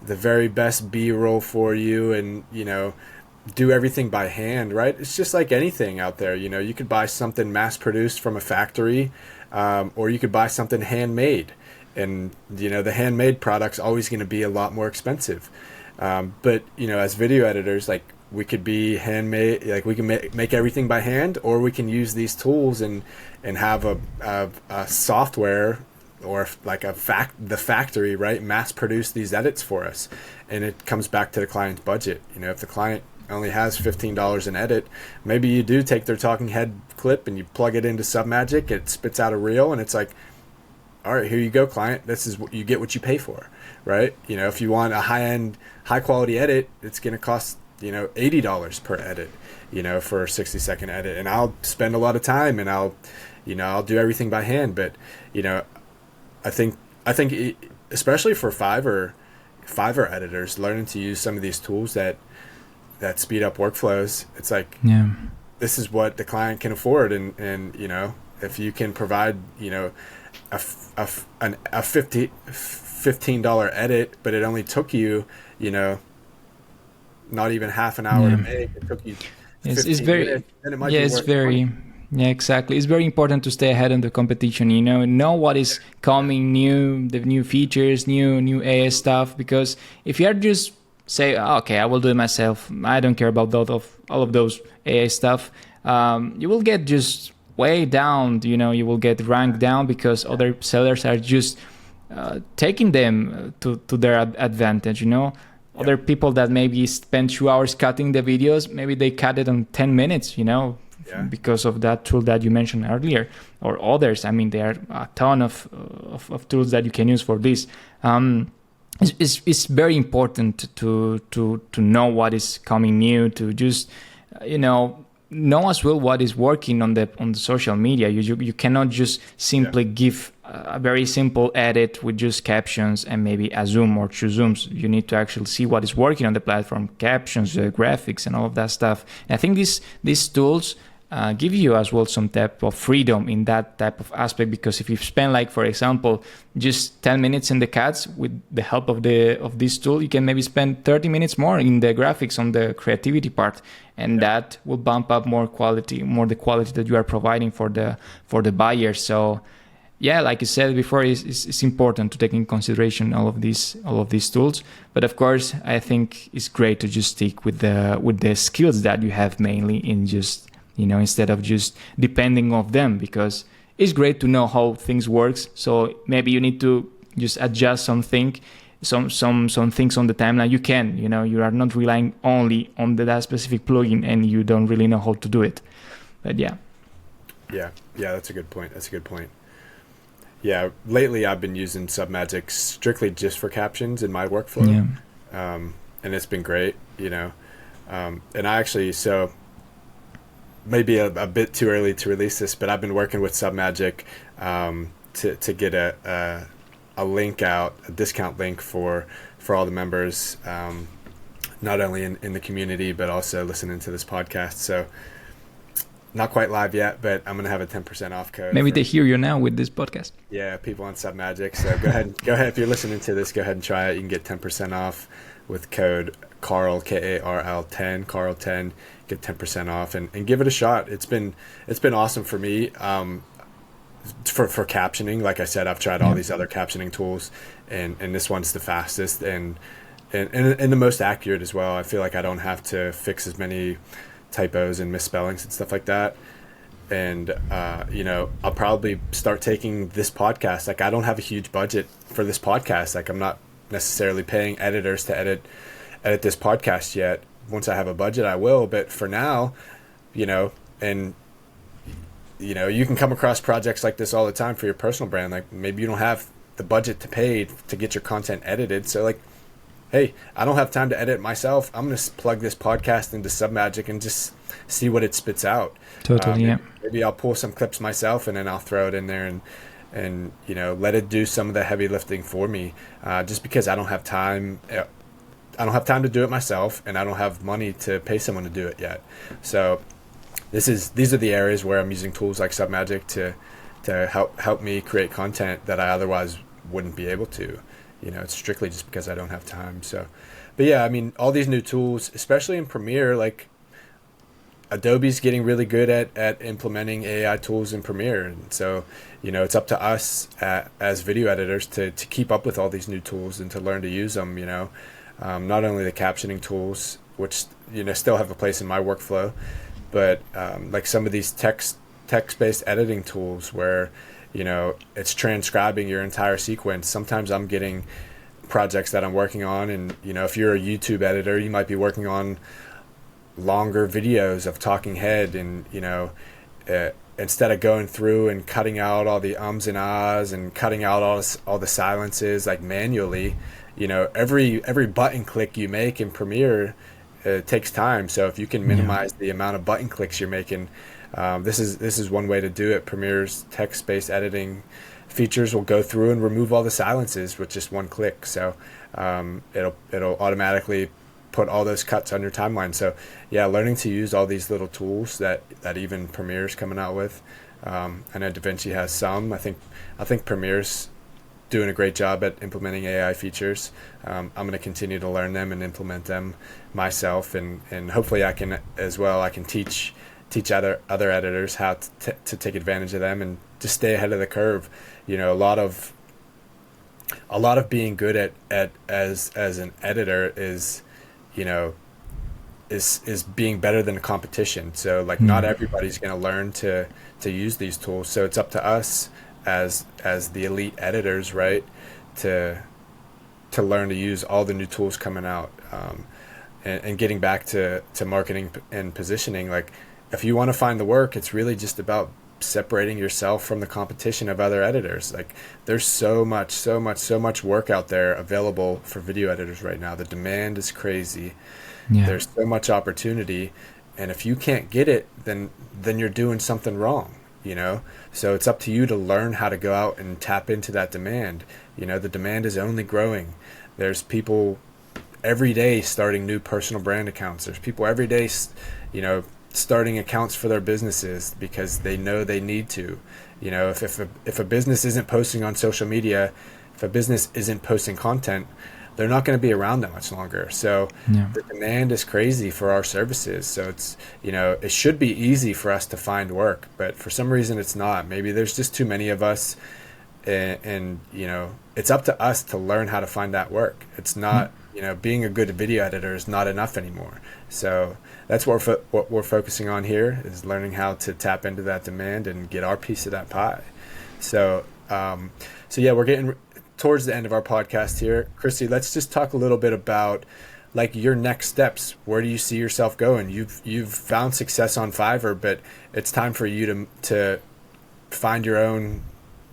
the very best B-roll for you and, do everything by hand, right? It's just like anything out there. You could buy something mass produced from a factory, or you could buy something handmade, and, the handmade product's always going to be a lot more expensive. But, as video editors, like, we could be handmade, like we can make everything by hand, or we can use these tools and have a software or like the factory, right, mass produce these edits for us. And it comes back to the client's budget. If the client only has $15 an edit, maybe you do take their talking head clip and you plug it into Submagic, it spits out a reel, and it's like, all right, here you go, client. This is what you get, what you pay for, right? If you want a high-end, high-quality edit, it's going to cost $80 per edit, for a 60-second edit. And I'll spend a lot of time and I'll do everything by hand. But, I think especially for Fiverr editors, learning to use some of these tools that speed up workflows, it's like, this is what the client can afford. And if you can provide, a $15 edit, but it only took you, not even half an hour to make. It took you 15
it's very
minutes, then it might be worth
very money. Yeah, exactly. It's very important to stay ahead of the competition, know what is coming new, the new features, new AI stuff, because if you are just say, okay, I will do it myself, I don't care about all of those AI stuff, you will get just way down, you will get ranked down because other sellers are just taking them to their advantage, Other people that maybe spend 2 hours cutting the videos, maybe they cut it in 10 minutes, because of that tool that you mentioned earlier, or others. I mean, there are a ton of tools that you can use for this. It's very important to know what is coming new, to just, know as well what is working on the social media. You cannot just simply give a very simple edit with just captions and maybe a zoom or two zooms. You need to actually see what is working on the platform, captions, graphics, and all of that stuff. And I think these tools give you as well some type of freedom in that type of aspect, because if you spend, like, for example, just 10 minutes in the cuts with the help of this tool, you can maybe spend 30 minutes more in the graphics, on the creativity part, and that will bump up the quality that you are providing for the buyer. So yeah, like you said before, it's important to take in consideration all of these tools. But of course, I think it's great to just stick with the skills that you have mainly, in just, instead of just depending on them, because it's great to know how things works. So maybe you need to just adjust some things on the timeline. You can, you are not relying only on that specific plugin and you don't really know how to do it. But yeah, that's a good point. Yeah, lately I've been using Submagic strictly just for captions in my workflow. And it's been great, and I actually, so maybe a bit too early to release this, but I've been working with Submagic to get a link out, a discount link for all the members
not only in the community, but also listening to this podcast. So not quite live yet, but I'm going to have a 10% off code.
Maybe they hear you now with this podcast.
Yeah, people on Submagic. So go ahead. If you're listening to this, go ahead and try it. You can get 10% off with code Carl, Karl 10, Carl 10, get 10% off and give it a shot. It's been awesome for me. For captioning, like I said, I've tried all these other captioning tools, and this one's the fastest and the most accurate as well. I feel like I don't have to fix as many typos and misspellings and stuff like that. And I'll probably start taking this podcast. Like, I don't have a huge budget for this podcast. Like, I'm not necessarily paying editors to edit this podcast yet. Once I have a budget, I will. But for now, you can come across projects like this all the time for your personal brand. Like, maybe you don't have the budget to pay to get your content edited. So, like, hey, I don't have time to edit myself. I'm going to plug this podcast into Submagic and just see what it spits out.
Totally, yeah.
Maybe I'll pull some clips myself and then I'll throw it in there and let it do some of the heavy lifting for me. Just because I don't have time. I don't have time to do it myself, and I don't have money to pay someone to do it yet. So these are the areas where I'm using tools like Submagic to help me create content that I otherwise wouldn't be able to. It's strictly just because I don't have time. So, but yeah, I mean, all these new tools, especially in Premiere, like Adobe's getting really good at implementing AI tools in Premiere. And so, it's up to us as video editors to keep up with all these new tools and to learn to use them, not only the captioning tools, which, still have a place in my workflow, but like some of these text-based editing tools where, it's transcribing your entire sequence. Sometimes I'm getting projects that I'm working on, and, if you're a YouTube editor, you might be working on longer videos of talking head, and, instead of going through and cutting out all the ums and ahs and cutting out all the silences, like manually, every button click you make in Premiere takes time. So if you can minimize the amount of button clicks you're making, this is one way to do it. Premiere's text-based editing features will go through and remove all the silences with just one click. So it'll automatically put all those cuts on your timeline. So yeah, learning to use all these little tools that even Premiere's coming out with. I know DaVinci has some. I think Premiere's doing a great job at implementing AI features. I'm going to continue to learn them and implement them myself, and hopefully I can as well. I can teach other editors how to take advantage of them and just stay ahead of the curve. A lot of being good at as an editor is being better than the competition. So like not everybody's going to learn to use these tools. So it's up to us as the elite editors, right, to learn to use all the new tools coming out. And getting back to marketing and positioning, like if you want to find the work, it's really just about separating yourself from the competition of other editors. Like there's so much work out there available for video editors right now. The demand is crazy. Yeah. There's so much opportunity, and if you can't get it, then you're doing something wrong, So it's up to you to learn how to go out and tap into that demand. The demand is only growing. There's people every day starting new personal brand accounts. There's people every day, starting accounts for their businesses because they know they need to. If a business isn't posting on social media, if a business isn't posting content, they're not going to be around that much longer. So the demand is crazy for our services. So it's, it should be easy for us to find work, but for some reason it's not. Maybe there's just too many of us, and it's up to us to learn how to find that work. It's not, being a good video editor is not enough anymore. So that's what we're focusing on here, is learning how to tap into that demand and get our piece of that pie. So yeah, we're getting towards the end of our podcast here. Christy, let's just talk a little bit about like your next steps. Where do you see yourself going? You've found success on Fiverr, but it's time for you to find your own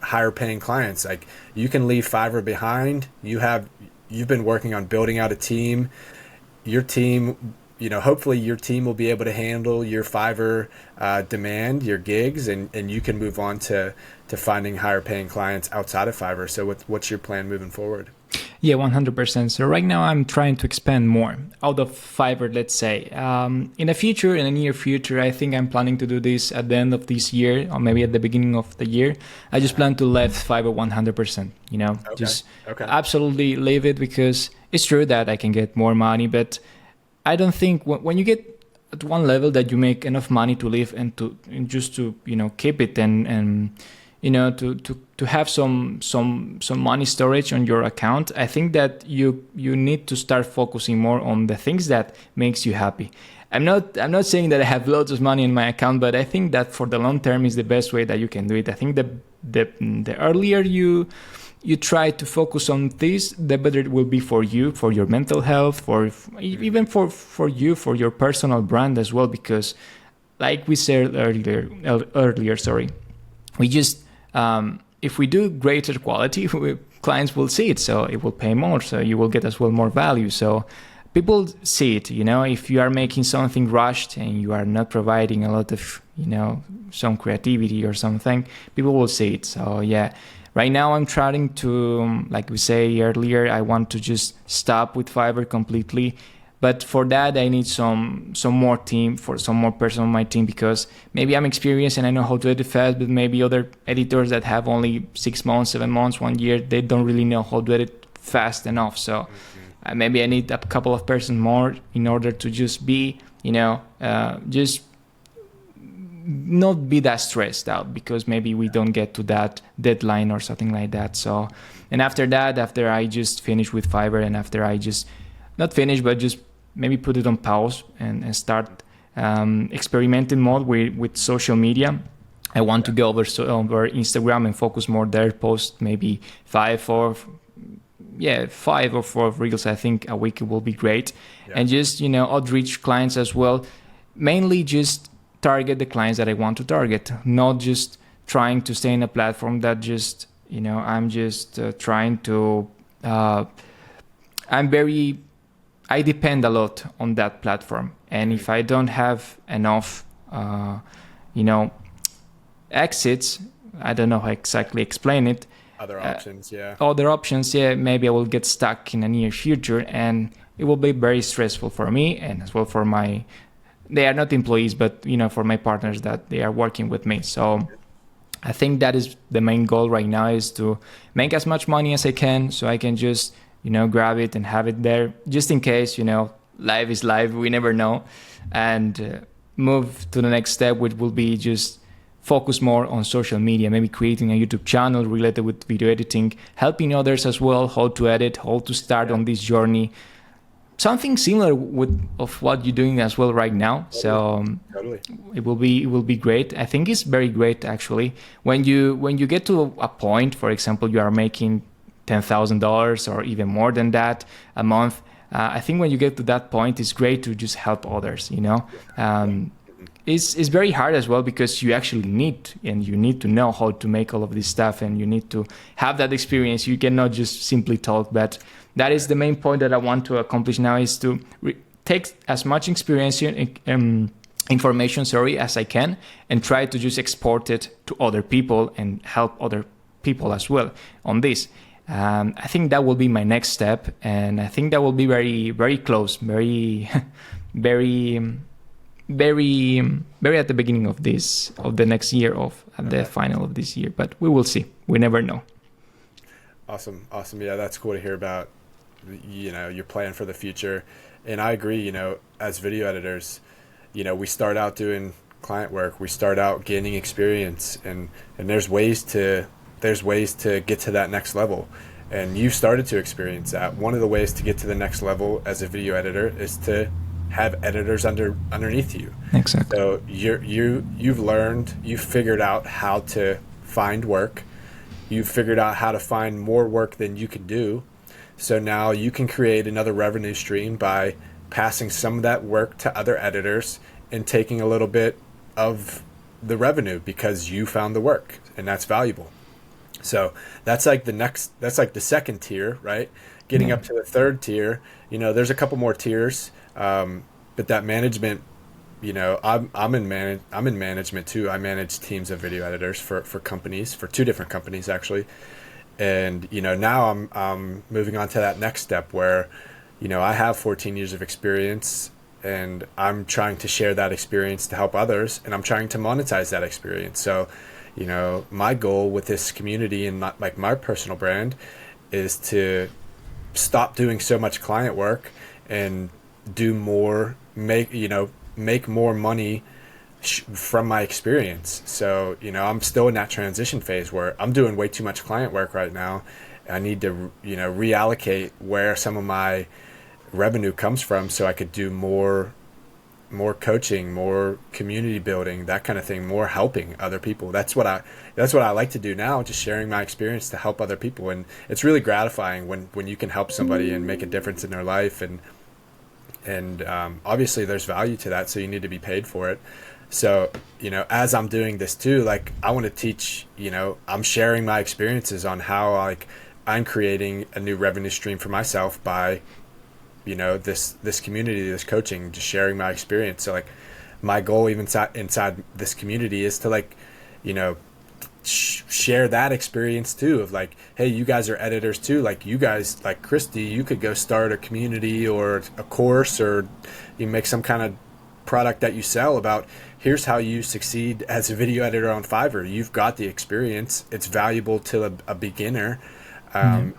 higher paying clients. Like you can leave Fiverr behind. You've been working on building out a team. Your team, hopefully your team will be able to handle your Fiverr demand, your gigs, and you can move on to finding higher paying clients outside of Fiverr. So what's your plan moving forward?
Yeah, 100%. So right now I'm trying to expand more out of Fiverr, let's say. In the future, in the near future, I think I'm planning to do this at the end of this year or maybe at the beginning of the year. I just plan to leave Fiverr 100%,
Okay.
just
Okay.
absolutely leave it, because it's true that I can get more money, but I don't think when you get at one level that you make enough money to live and just to keep it and to have some money storage on your account, I think that you need to start focusing more on the things that makes you happy. I'm not saying that I have loads of money in my account, but I think that for the long term is the best way that you can do it. I think the earlier you try to focus on this, the better it will be for you, for your mental health, even for you, for your personal brand as well, because like we said earlier, sorry, we just if we do greater quality, clients will see it, so it will pay more, so you will get as well more value. So people see it, if you are making something rushed and you are not providing a lot of some creativity or something, people will see it. So yeah, right now I'm trying to, like we say earlier, I want to just stop with Fiverr completely. But for that, I need some more team, for some more person on my team, because maybe I'm experienced and I know how to edit fast, but maybe other editors that have only 6 months, 7 months, 1 year, they don't really know how to edit fast enough. So maybe I need a couple of person more in order to just be, just not be that stressed out, because maybe we don't get to that deadline or something like that. So, and after that, after I just finish with Fiverr, and after I just not finish, but just maybe put it on pause and start experimenting more with social media. I want to go over Instagram and focus more there, post maybe 5 or 4 reels. I think a week will be great. Yeah. And just, outreach clients as well. Mainly just target the clients that I want to target, not just trying to stay in a platform that just, I'm just trying to, I depend a lot on that platform. And if I don't have enough, exits, I don't know how exactly explain it.
Other options,
maybe I will get stuck in the near future, and it will be very stressful for me and as well for they are not employees, but, for my partners that they are working with me. So I think that is the main goal right now, is to make as much money as I can, so I can just grab it and have it there, just in case, life is life, we never know, and move to the next step, which will be just focus more on social media, maybe creating a YouTube channel related with video editing, helping others as well, how to edit, how to start on this journey. Something similar of what you're doing as well right now. So
totally.
It will be great. I think it's very great actually. When you get to a point, for example, you are making $10,000 or even more than that a month. I think when you get to that point, it's great to just help others. It's very hard as well, because you actually need to know how to make all of this stuff, and you need to have that experience. You cannot just simply talk. But that is the main point that I want to accomplish now, is to take as much experience information as I can, and try to just export it to other people and help other people as well on this. I think that will be my next step, and I think that will be very, very close, very, very, very, very at the beginning of the next year, at the final of this year. But we will see. We never know.
Awesome. Yeah, that's cool to hear about. Your plan for the future, and I agree. As video editors, we start out doing client work. We start out gaining experience, and there's ways to get to that next level, and you started to experience that. One of the ways to get to the next level as a video editor is to have editors underneath you.
Exactly.
So you've figured out how to find work. You've figured out how to find more work than you can do. So now you can create another revenue stream by passing some of that work to other editors and taking a little bit of the revenue because you found the work, and that's valuable. So that's like the second tier, right? Getting up to the third tier, there's a couple more tiers, but that management, I'm in management too. I manage teams of video editors for companies, for 2 different companies actually, And, now I'm moving on to that next step where, I have 14 years of experience and I'm trying to share that experience to help others, and I'm trying to monetize that experience. So, my goal with this community and my personal brand is to stop doing so much client work and do more, make more money from my experience. So, I'm still in that transition phase where I'm doing way too much client work right now. I need to, reallocate where some of my revenue comes from so I could do more coaching, more community building, that kind of thing, more helping other people. That's what I like to do now, just sharing my experience to help other people. And it's really gratifying when you can help somebody and make a difference in their life. And obviously there's value to that, so you need to be paid for it. So, as I'm doing this too, like I want to teach, I'm sharing my experiences on how I'm creating a new revenue stream for myself by, this community, this coaching, just sharing my experience. So my goal even inside this community is to share that experience too, of hey, you guys are editors too. You guys, like Christy, you could go start a community or a course, or you make some kind of product that you sell about, here's how you succeed as a video editor on Fiverr. You've got the experience. It's valuable to a beginner. And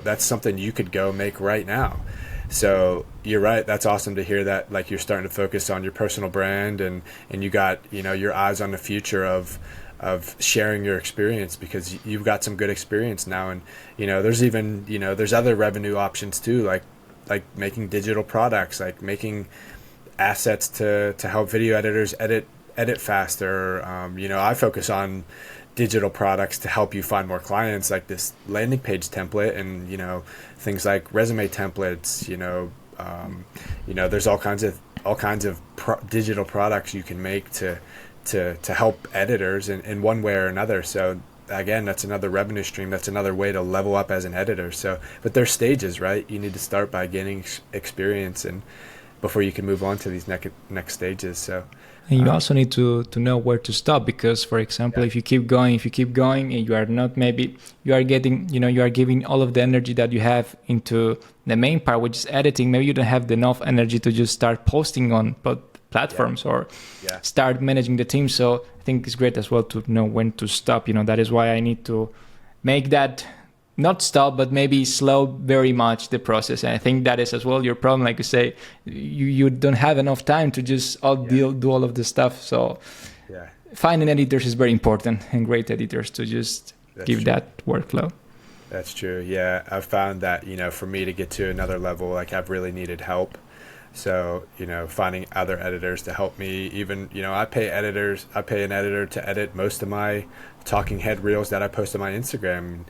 that's something you could go make right now. So you're right. That's awesome to hear that. You're starting to focus on your personal brand, and you got, your eyes on the future of sharing your experience, because you've got some good experience now. And, there's even, there's other revenue options too, like making digital products, like making assets to help video editors edit faster. I focus on digital products to help you find more clients, like this landing page template and things like resume templates. There's all kinds of digital products you can make to help editors in one way or another. So again, that's another revenue stream. That's another way to level up as an editor. So, but there's stages, right? You need to start by gaining experience and before you can move on to these next stages. So.
And you also need to know where to stop, because, for example, if you keep going and you are not, maybe you are giving all of the energy that you have into the main part, which is editing. Maybe you don't have enough energy to just start posting on platforms or start managing the team. So I think it's great as well to know when to stop. That is why I need to make that not stop, but maybe slow very much the process. And I think that is as well your problem. Like you say, you don't have enough time to just do all of the stuff. So finding editors is very important, and great editors to just give that workflow.
That's true. Yeah. I've found that, for me to get to another level, I've really needed help. So, finding other editors to help me, even, I pay an editor to edit most of my talking head reels that I post on my Instagram.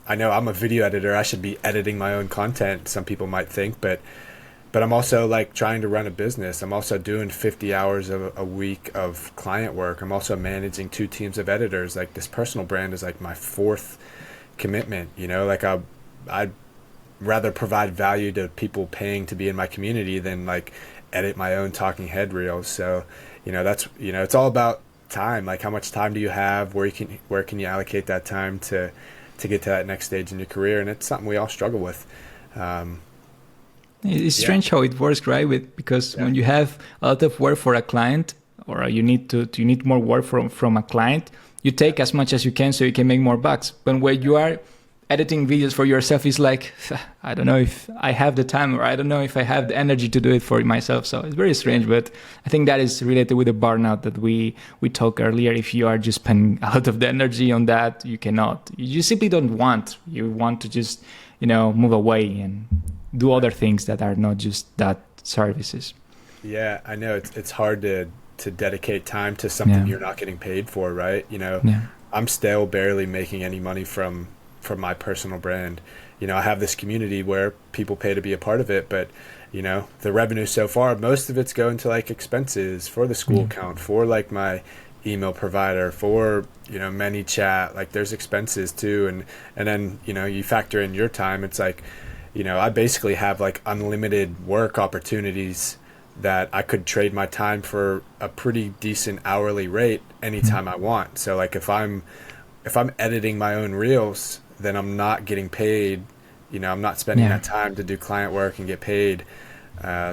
I know I'm a video editor. I should be editing my own content, some people might think, but I'm also trying to run a business. I'm also doing 50 hours a week of client work. I'm also managing 2 teams of editors. This personal brand is my 4th commitment. I'd rather provide value to people paying to be in my community than edit my own talking head reels. So, that's, it's all about time. How much time do you have? Where can you allocate that time to get to that next stage in your career? And it's something we all struggle with.
It's strange how it works, right? Because when you have a lot of work for a client, or you need more work from a client, you take as much as you can so you can make more bucks. But when you are editing videos for yourself, is I don't know if I have the time, or I don't know if I have the energy to do it for myself. So it's very strange, but I think that is related with the burnout that we talked earlier. If you are just spending a lot of the energy on that, you cannot. You simply don't want. You want to just move away and do other things that are not just that services. Yeah,
I know it's hard to dedicate time to something you're not getting paid for, right? I'm still barely making any money from my personal brand. I have this community where people pay to be a part of it, but the revenue so far, most of it's going to expenses for the school account, for my email provider, for ManyChat. There's expenses too, and then you factor in your time. It's I basically have unlimited work opportunities that I could trade my time for a pretty decent hourly rate anytime I want. So if I'm if I'm editing my own reels, then I'm not getting paid. I'm not spending
Yeah.
that time to do client work and get paid.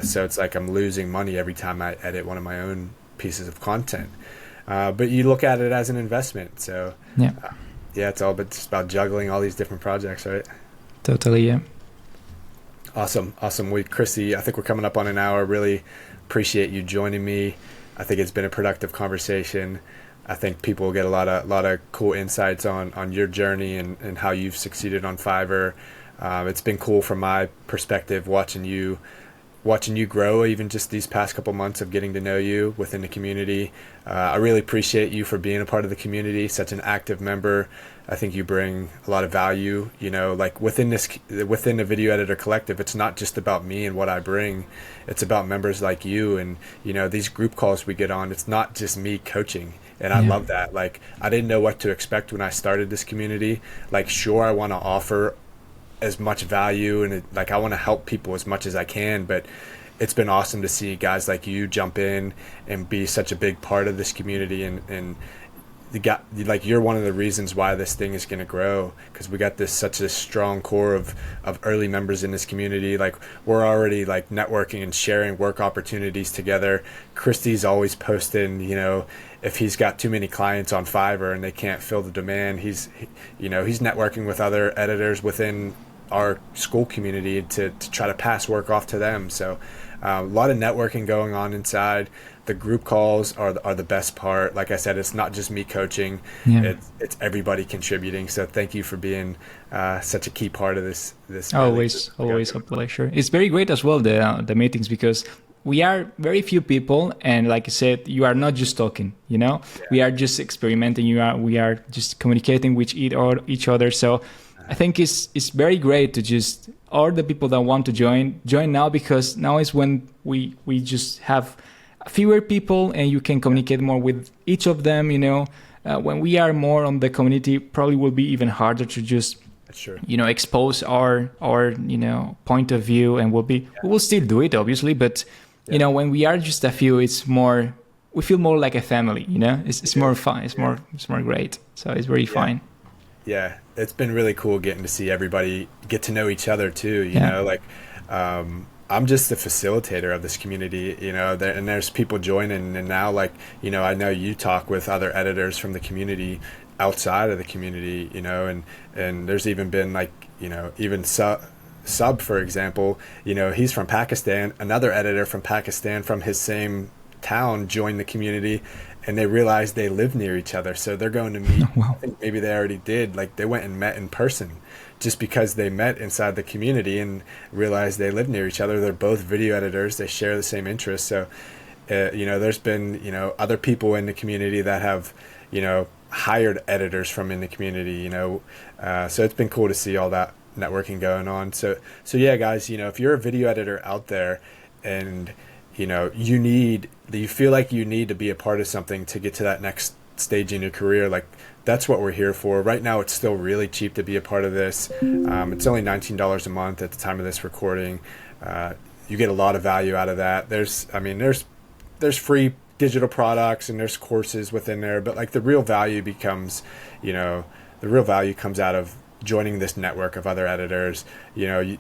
So it's like I'm losing money every time I edit one of my own pieces of content. But you look at it as an investment. So
Yeah.
yeah, it's all but just about juggling all these different projects, right?
Totally. Yeah.
Awesome. Chrissy, I think we're coming up on an hour. Really appreciate you joining me. I think it's been a productive conversation. I think people will get a lot of cool insights on your journey and how you've succeeded on Fiverr. It's been cool from my perspective watching you grow, even just these past couple months of getting to know you within the community. I really appreciate you for being a part of the community, such an active member. I think you bring a lot of value, like within the Video Editor Collective. It's not just about me and what I bring. It's about members like you and, these group calls we get on. It's not just me coaching. And I love that. Like, I didn't know what to expect when I started this community. Like, sure, I want to offer as much value and I want to help people as much as I can, but it's been awesome to see guys like you jump in and be such a big part of this community, and you're one of the reasons why this thing is going to grow, because we got such a strong core of early members in this community. Like, we're already like networking and sharing work opportunities together. Christy's always posting, if he's got too many clients on Fiverr and they can't fill the demand, he's networking with other editors within our school community to try to pass work off to them. So a lot of networking going on inside. The group calls are the best part. Like I said, it's not just me coaching.
Yeah.
It's everybody contributing. So thank you for being such a key part of this.
Always a pleasure. It's very great as well, the meetings, because we are very few people, and like I said, you are not just talking, we are just experimenting. We are just communicating with each other. So I think it's very great to just all the people that want to join now, because now is when we just have fewer people and you can communicate more with each of them. When we are more on the community, probably will be even harder to just expose our point of view, and we will still do it, obviously, but when we are just a few, it's more, we feel more like a family. It's more fun. It's more great. So it's very fun.
Yeah, it's been really cool getting to see everybody get to know each other too. I'm just the facilitator of this community, and there's people joining, and now I know you talk with other editors from the community outside of the community, and there's even been even Sub, for example, he's from Pakistan. Another editor from Pakistan from his same town joined the community, and they realized they live near each other. So they're going to meet.
Wow.
I think maybe they already did. Like, they went and met in person just because they met inside the community and realized they live near each other. They're both video editors. They share the same interests. So, there's been, other people in the community that have, hired editors from in the community, so it's been cool to see all that networking going on. So yeah, guys, if you're a video editor out there and you feel like you need to be a part of something to get to that next stage in your career, like, that's what we're here for. Right now, it's still really cheap to be a part of this. It's only $19 a month at the time of this recording. You get a lot of value out of that. There's free digital products and there's courses within there, but the real value becomes, the real value comes out of joining this network of other editors. You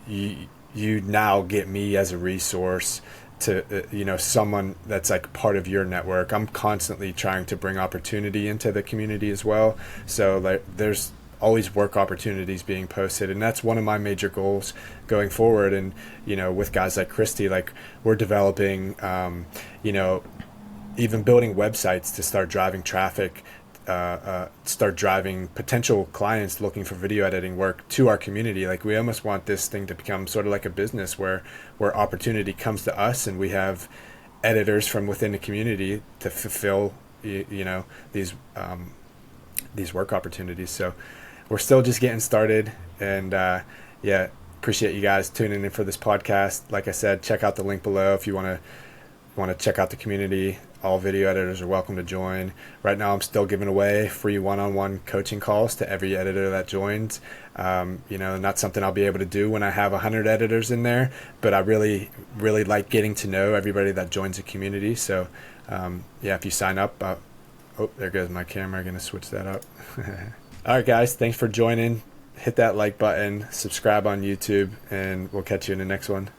now get me as a resource to someone that's part of your network. I'm constantly trying to bring opportunity into the community as well, so there's always work opportunities being posted, and that's one of my major goals going forward. And with guys like Christy, we're developing even building websites to start driving traffic, start driving potential clients looking for video editing work to our community. We almost want this thing to become sort of like a business where opportunity comes to us, and we have editors from within the community to fulfill these work opportunities. So we're still just getting started, and appreciate you guys tuning in for this podcast. Like I said, check out the link below if you want to check out the community. All video editors are welcome to join. Right now, I'm still giving away free one-on-one coaching calls to every editor that joins. Not something I'll be able to do when I have 100 editors in there, but I really, really like getting to know everybody that joins the community. So, if you sign up, there goes my camera. I'm going to switch that up. All right, guys. Thanks for joining. Hit that like button, subscribe on YouTube, and we'll catch you in the next one.